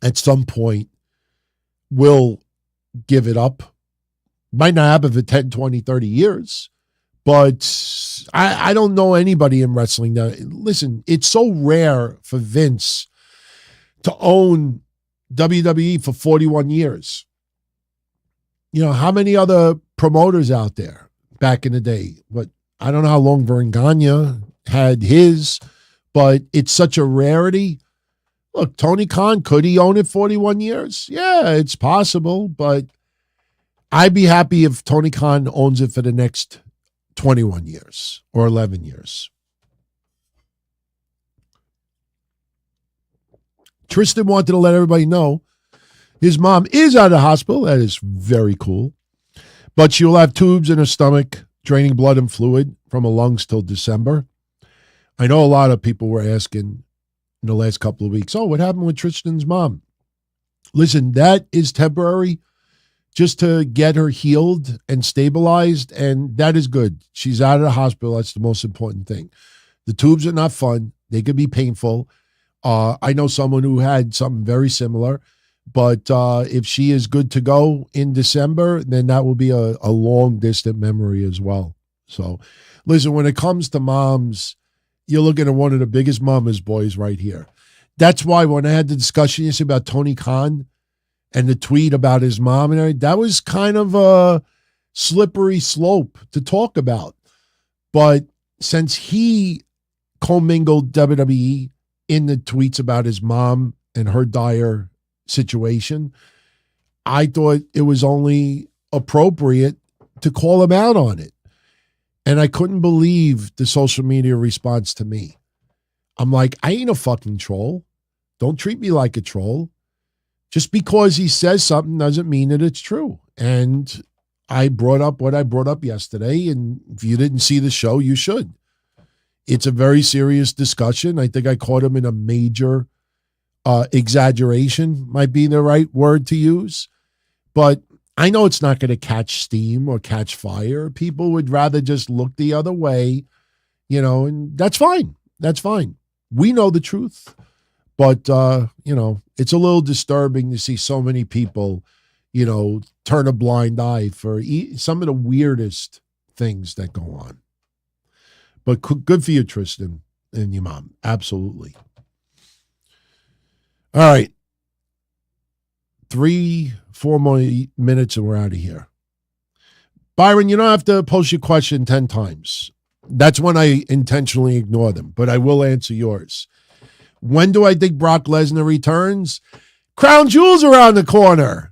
[SPEAKER 3] at some point will give it up. Might not happen for 10, 20, 30 years, but I don't know anybody in wrestling that, listen, it's so rare for Vince to own WWE for 41 years. You know, how many other promoters out there back in the day? But I don't know how long Verganya had his, but it's such a rarity. Look, Tony Khan, could he own it 41 years? Yeah, it's possible, but I'd be happy if Tony Khan owns it for the next 21 years or 11 years. Tristan wanted to let everybody know his mom is out of the hospital. That is very cool. But she will have tubes in her stomach, draining blood and fluid from her lungs till December. I know a lot of people were asking in the last couple of weeks, oh, what happened with Tristan's mom? Listen, that is temporary, just to get her healed and stabilized, and that is good. She's out of the hospital. That's the most important thing. The tubes are not fun. They could be painful. I know someone who had something very similar, but if she is good to go in December, then that will be a long, distant memory as well. So, listen, when it comes to moms, you're looking at one of the biggest mama's boys right here. That's why when I had the discussion yesterday about Tony Khan and the tweet about his mom, and everything, that was kind of a slippery slope to talk about. But since he commingled WWE in the tweets about his mom and her dire situation, I thought it was only appropriate to call him out on it. And I couldn't believe the social media response to me. I'm like, I ain't a fucking troll. Don't treat me like a troll. Just because he says something doesn't mean that it's true. And I brought up what I brought up yesterday, and if you didn't see the show, you should. It's a very serious discussion. I think I caught him in a major exaggeration, might be the right word to use. But I know it's not going to catch steam or catch fire. People would rather just look the other way, you know, and that's fine. That's fine. We know the truth. But, you know, it's a little disturbing to see so many people, you know, turn a blind eye for some of the weirdest things that go on. But good for you, Tristan, and your mom. Absolutely. All right. 3-4 more minutes and we're out of here. Byron, you don't have to post your question 10 times. That's when I intentionally ignore them, but I will answer yours. When do I think Brock Lesnar returns? Crown Jewel's around the corner.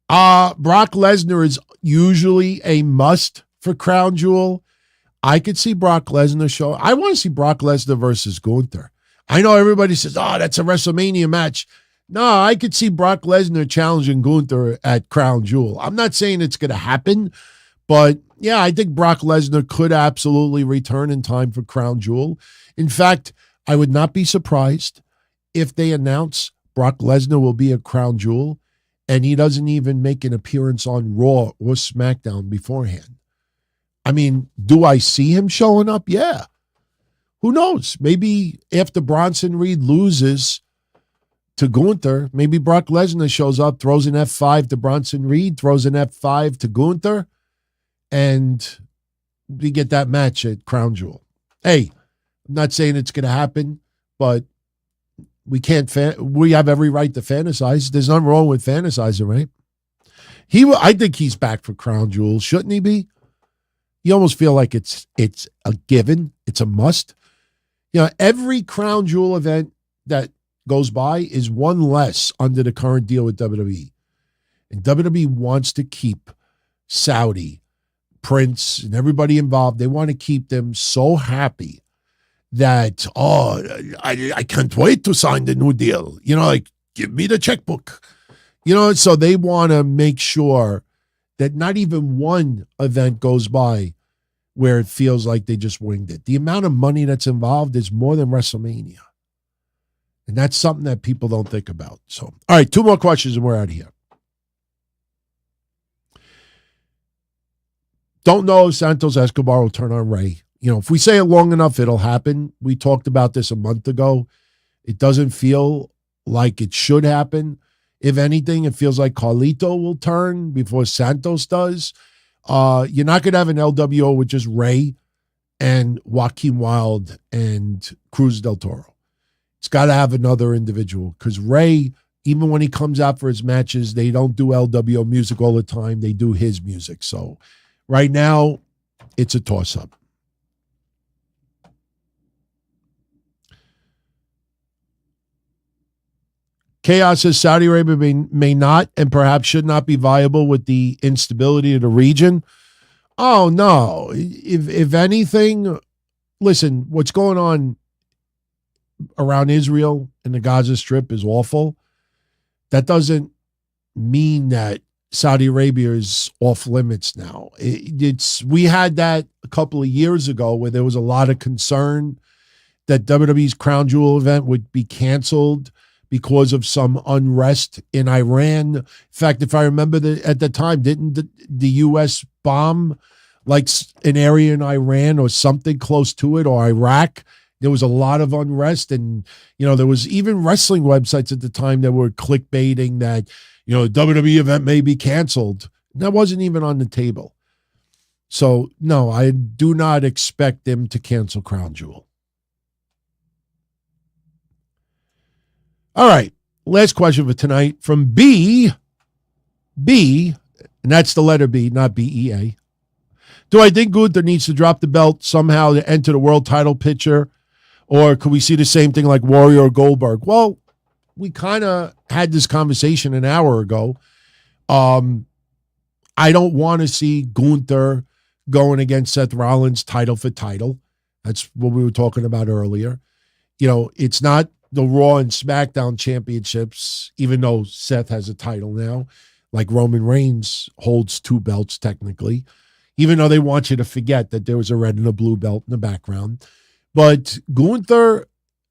[SPEAKER 3] Brock Lesnar is usually a must for Crown Jewel. I could see Brock Lesnar show. I want to see Brock Lesnar versus Gunther. I know everybody says, oh, that's a WrestleMania match. No, I could see Brock Lesnar challenging Gunther at Crown Jewel. I'm not saying it's going to happen, but yeah, I think Brock Lesnar could absolutely return in time for Crown Jewel. In fact, I would not be surprised if they announce Brock Lesnar will be at Crown Jewel and he doesn't even make an appearance on Raw or SmackDown beforehand. I mean, do I see him showing up? Yeah. Who knows? Maybe after Bronson Reed loses to Gunther, maybe Brock Lesnar shows up, throws an F5 to Bronson Reed, throws an F5 to Gunther, and we get that match at Crown Jewel. Hey, I'm not saying it's going to happen, but we have every right to fantasize. There's nothing wrong with fantasizing, right? I think he's back for Crown Jewel. Shouldn't he be? You almost feel like it's a given. It's a must. You know, every Crown Jewel event that goes by is one less under the current deal with WWE. And WWE wants to keep Saudi, Prince, and everybody involved. They want to keep them so happy that, I can't wait to sign the new deal. You know, like, give me the checkbook. You know, so they want to make sure that not even one event goes by where it feels like they just winged it. The amount of money that's involved is more than WrestleMania. And that's something that people don't think about. So, all right, 2 more questions and we're out of here. Don't know if Santos Escobar will turn on Ray. You know, if we say it long enough, it'll happen. We talked about this a month ago. It doesn't feel like it should happen. If anything, it feels like Carlito will turn before Santos does. You're not going to have an LWO with just Ray and Joaquin Wilde and Cruz del Toro. It's got to have another individual because Ray, even when he comes out for his matches, they don't do LWO music all the time. They do his music. So right now, it's a toss-up. Chaos says Saudi Arabia may not and perhaps should not be viable with the instability of the region. Oh, no. If anything, listen, what's going on around Israel and the Gaza Strip is awful. That doesn't mean that Saudi Arabia is off limits now. We had that a couple of years ago where there was a lot of concern that WWE's Crown Jewel event would be canceled because of some unrest in Iran. In fact, if I remember at the time, didn't the U.S. bomb like an area in Iran or something close to it, or Iraq? There was a lot of unrest, and there was even wrestling websites at the time that were clickbaiting that the WWE event may be canceled. That wasn't even on the table. So no, I do not expect them to cancel Crown Jewel. All right, last question for tonight from B, and that's the letter B, not BEA. Do I think Gunther needs to drop the belt somehow to enter the world title picture, or could we see the same thing like Warrior or Goldberg? Well, we kind of had this conversation an hour ago. I don't want to see Gunther going against Seth Rollins title for title. That's what we were talking about earlier. It's not the Raw and SmackDown championships, even though Seth has a title now, like Roman Reigns holds 2 belts technically, even though they want you to forget that there was a red and a blue belt in the background. But Gunther,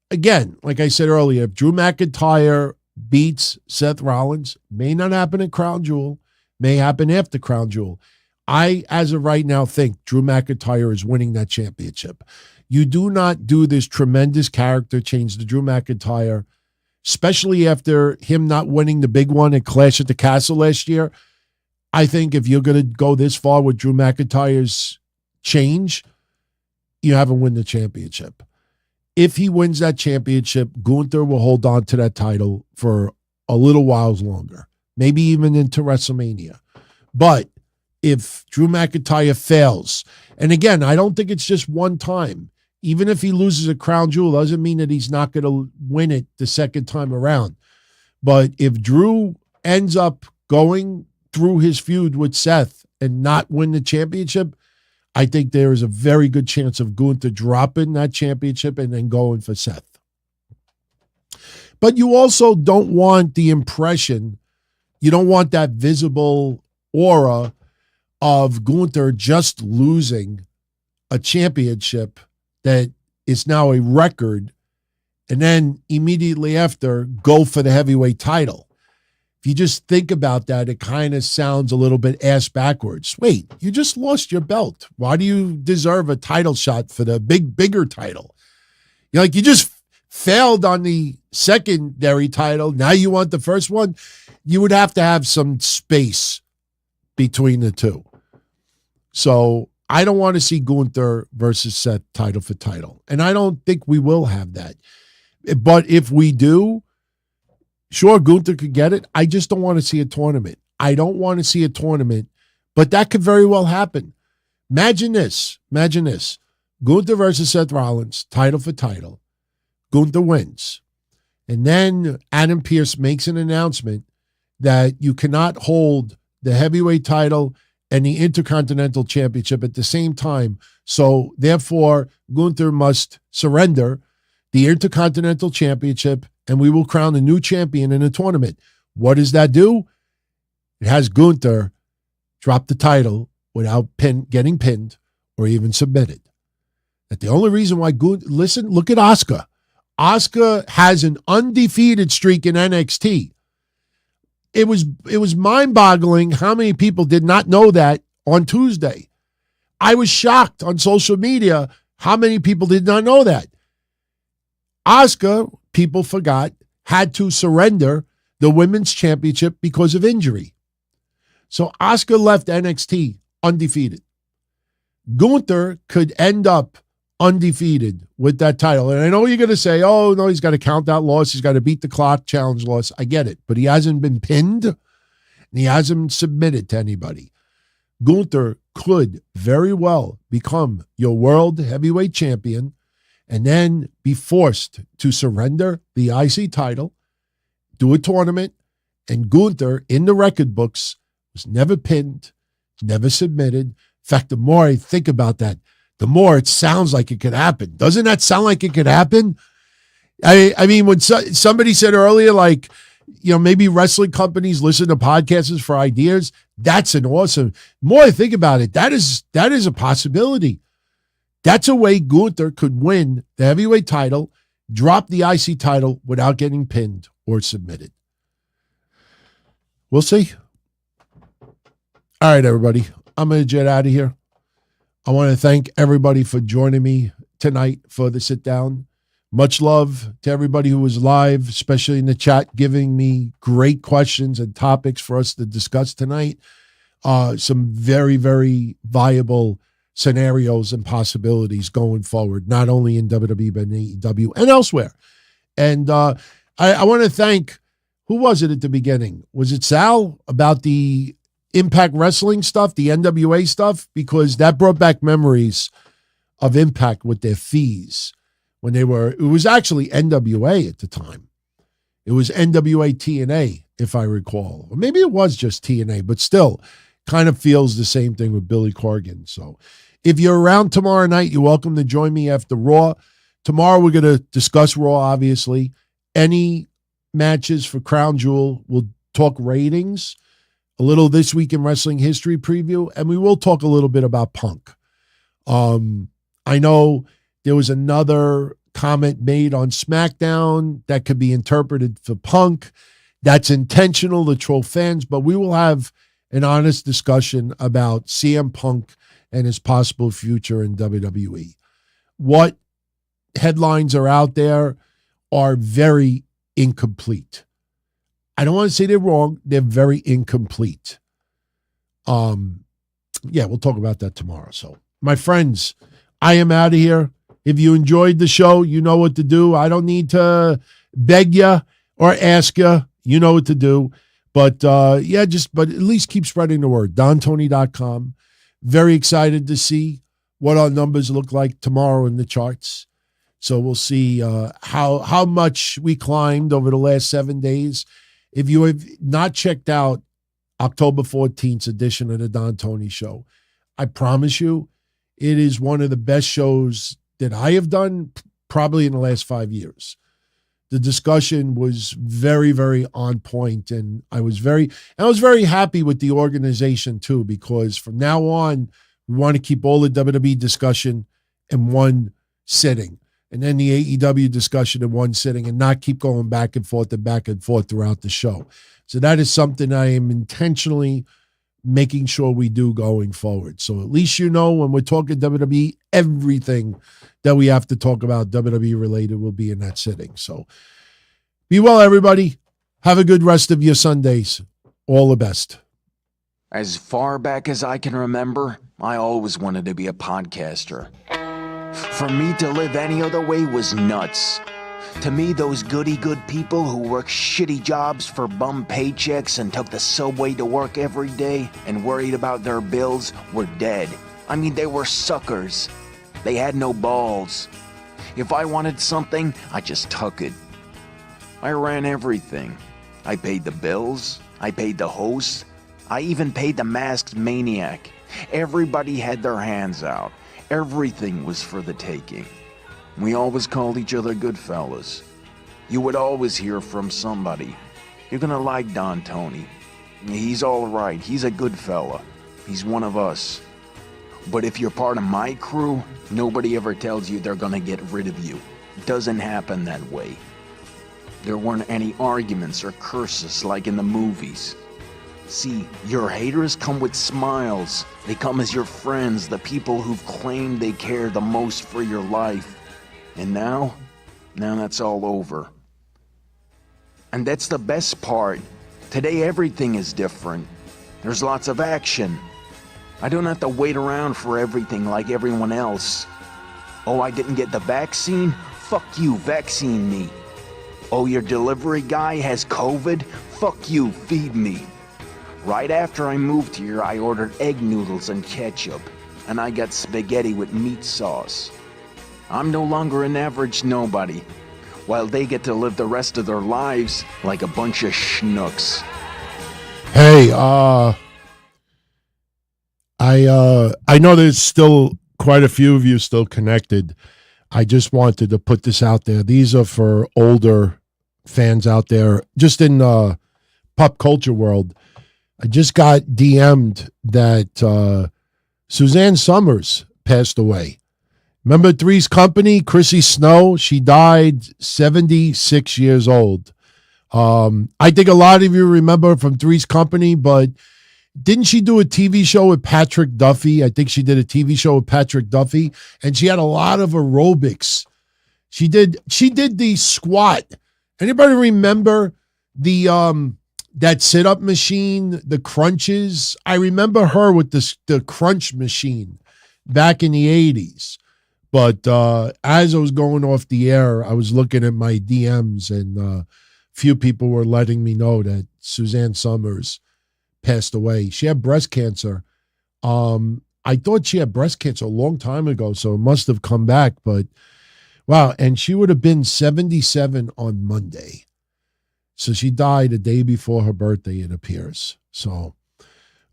[SPEAKER 3] again, like I said earlier, if Drew McIntyre beats Seth Rollins, may not happen at Crown Jewel, may happen after Crown Jewel. I, as of right now, think Drew McIntyre is winning that championship. You do not do this tremendous character change to Drew McIntyre, especially after him not winning the big one at Clash at the Castle last year. I think if you're going to go this far with Drew McIntyre's change, you haven't won the championship. If he wins that championship, Gunther will hold on to that title for a little while longer, maybe even into WrestleMania. But if Drew McIntyre fails, and again, I don't think it's just one time, Even if he loses a crown jewel, doesn't mean that he's not going to win it the second time around. But if Drew ends up going through his feud with Seth and not win the championship, I think there is a very good chance of Gunther dropping that championship and then going for Seth. But you also don't want the impression, you don't want that visible aura of Gunther just losing a championship that is now a record, and then immediately after go for the heavyweight title. If you just think about that, it kind of sounds a little bit ass backwards. Wait, you just lost your belt. Why do you deserve a title shot for the bigger title? You just failed on the secondary title. Now you want the first one? You would have to have some space between the two. So I don't want to see Gunther versus Seth title for title. And I don't think we will have that. But if we do, sure, Gunther could get it. I just don't want to see a tournament. I don't want to see a tournament, but that could very well happen. Imagine this. Gunther versus Seth Rollins, title for title. Gunther wins. And then Adam Pearce makes an announcement that you cannot hold the heavyweight title and the Intercontinental Championship at the same time. So therefore, Gunther must surrender the Intercontinental Championship, and we will crown a new champion in a tournament. What does that do? It has Gunther drop the title without getting pinned or even submitted. That the only reason why listen, look at Asuka. Asuka has an undefeated streak in NXT. It was mind-boggling how many people did not know that on Tuesday. I was shocked on social media how many people did not know that. Asuka, people forgot, had to surrender the women's championship because of injury. So Asuka left NXT undefeated. Gunther could end up undefeated with that title. And I know you're going to say, oh, no, he's got to count that loss. He's got to beat the clock challenge loss. I get it. But he hasn't been pinned and he hasn't submitted to anybody. Gunther could very well become your world heavyweight champion and then be forced to surrender the IC title, do a tournament, and Gunther in the record books was never pinned, never submitted. In fact, the more I think about that, the more it sounds like it could happen. Doesn't that sound like it could happen? I mean, when somebody said earlier, like, maybe wrestling companies listen to podcasts for ideas, that's an awesome. The more I think about it, that is a possibility. That's a way Gunther could win the heavyweight title, drop the IC title without getting pinned or submitted. We'll see. All right, everybody. I'm going to jet out of here. I want to thank everybody for joining me tonight for the sit down. Much love to everybody who was live, especially in the chat, giving me great questions and topics for us to discuss tonight. Some very, very viable scenarios and possibilities going forward, not only in WWE, but in AEW and elsewhere. And I want to thank, who was it at the beginning? Was it Sal about the Impact Wrestling stuff, the NWA stuff? Because that brought back memories of Impact with their fees when it was actually NWA at the time. It was NWA TNA, if I recall. Or maybe it was just TNA, but still kind of feels the same thing with Billy Corgan. So if you're around tomorrow night, you're welcome to join me after Raw. Tomorrow we're going to discuss Raw, obviously. Any matches for Crown Jewel. We'll talk ratings, a little This Week in Wrestling History preview, and we will talk a little bit about Punk. I know there was another comment made on SmackDown that could be interpreted for Punk. That's intentional to troll fans, but we will have an honest discussion about CM Punk and his possible future in WWE. What headlines are out there are very incomplete. I don't want to say they're wrong. They're very incomplete. Yeah, we'll talk about that tomorrow. So, my friends, I am out of here. If you enjoyed the show, you know what to do. I don't need to beg you or ask you. You know what to do. But, but at least keep spreading the word. DonTony.com. Very excited to see what our numbers look like tomorrow in the charts. So we'll see how much we climbed over the last 7 days. If you have not checked out October 14th's edition of the Don Tony Show, I promise you, it is one of the best shows that I have done probably in the last 5 years. The discussion was very, very on point, and I was very happy with the organization too, because from now on, we want to keep all the WWE discussion in one sitting, and then the AEW discussion in one sitting, and not keep going back and forth throughout the show. So that is something I am intentionally making sure we do going forward. So at least you know when we're talking WWE, everything that we have to talk about WWE related will be in that sitting. So be well, everybody. Have a good rest of your Sundays. All the best.
[SPEAKER 4] As far back as I can remember, I always wanted to be a podcaster. For me to live any other way was nuts. To me, those goody-good people who worked shitty jobs for bum paychecks and took the subway to work every day and worried about their bills were dead. I mean, they were suckers. They had no balls. If I wanted something, I just took it. I ran everything. I paid the bills. I paid the host. I even paid the masked maniac. Everybody had their hands out. Everything was for the taking. We always called each other good fellas. You would always hear from somebody. You're gonna like Don Tony. He's all right. He's a good fella. He's one of us. But if you're part of my crew, nobody ever tells you they're gonna get rid of you. It doesn't happen that way. There weren't any arguments or curses like in the movies. See, your haters come with smiles. They come as your friends, the people who've claimed they care the most for your life. And now that's all over. And that's the best part. Today everything is different. There's lots of action. I don't have to wait around for everything like everyone else. Oh, I didn't get the vaccine? Fuck you, vaccine me. Oh, your delivery guy has COVID? Fuck you, feed me. Right after I moved here, I ordered egg noodles and ketchup, and I got spaghetti with meat sauce. I'm no longer an average nobody, while they get to live the rest of their lives like a bunch of schnooks.
[SPEAKER 3] Hey, I know there's still quite a few of you still connected. I just wanted to put this out there. These are for older fans out there, just in pop culture world. I just got DM'd that Suzanne Summers passed away. Remember Three's Company, Chrissy Snow? She died 76 years old. I think a lot of you remember from Three's Company, but didn't she do a TV show with Patrick Duffy? I think she did a TV show with Patrick Duffy, and she had a lot of aerobics. She did the squat. Anybody remember the that sit-up machine, the crunches? I remember her with the crunch machine back in the 80s. But as I was going off the air, I was looking at my DMs, and a few people were letting me know that Suzanne Summers passed away. She had breast cancer. I thought she had breast cancer a long time ago, so it must have come back. But wow, and she would have been 77 on Monday. So she died a day before her birthday, it appears. So,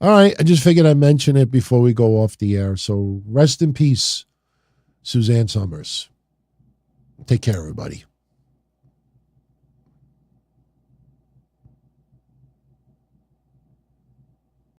[SPEAKER 3] all right, I just figured I'd mention it before we go off the air. So rest in peace, Suzanne Summers. Take care, everybody.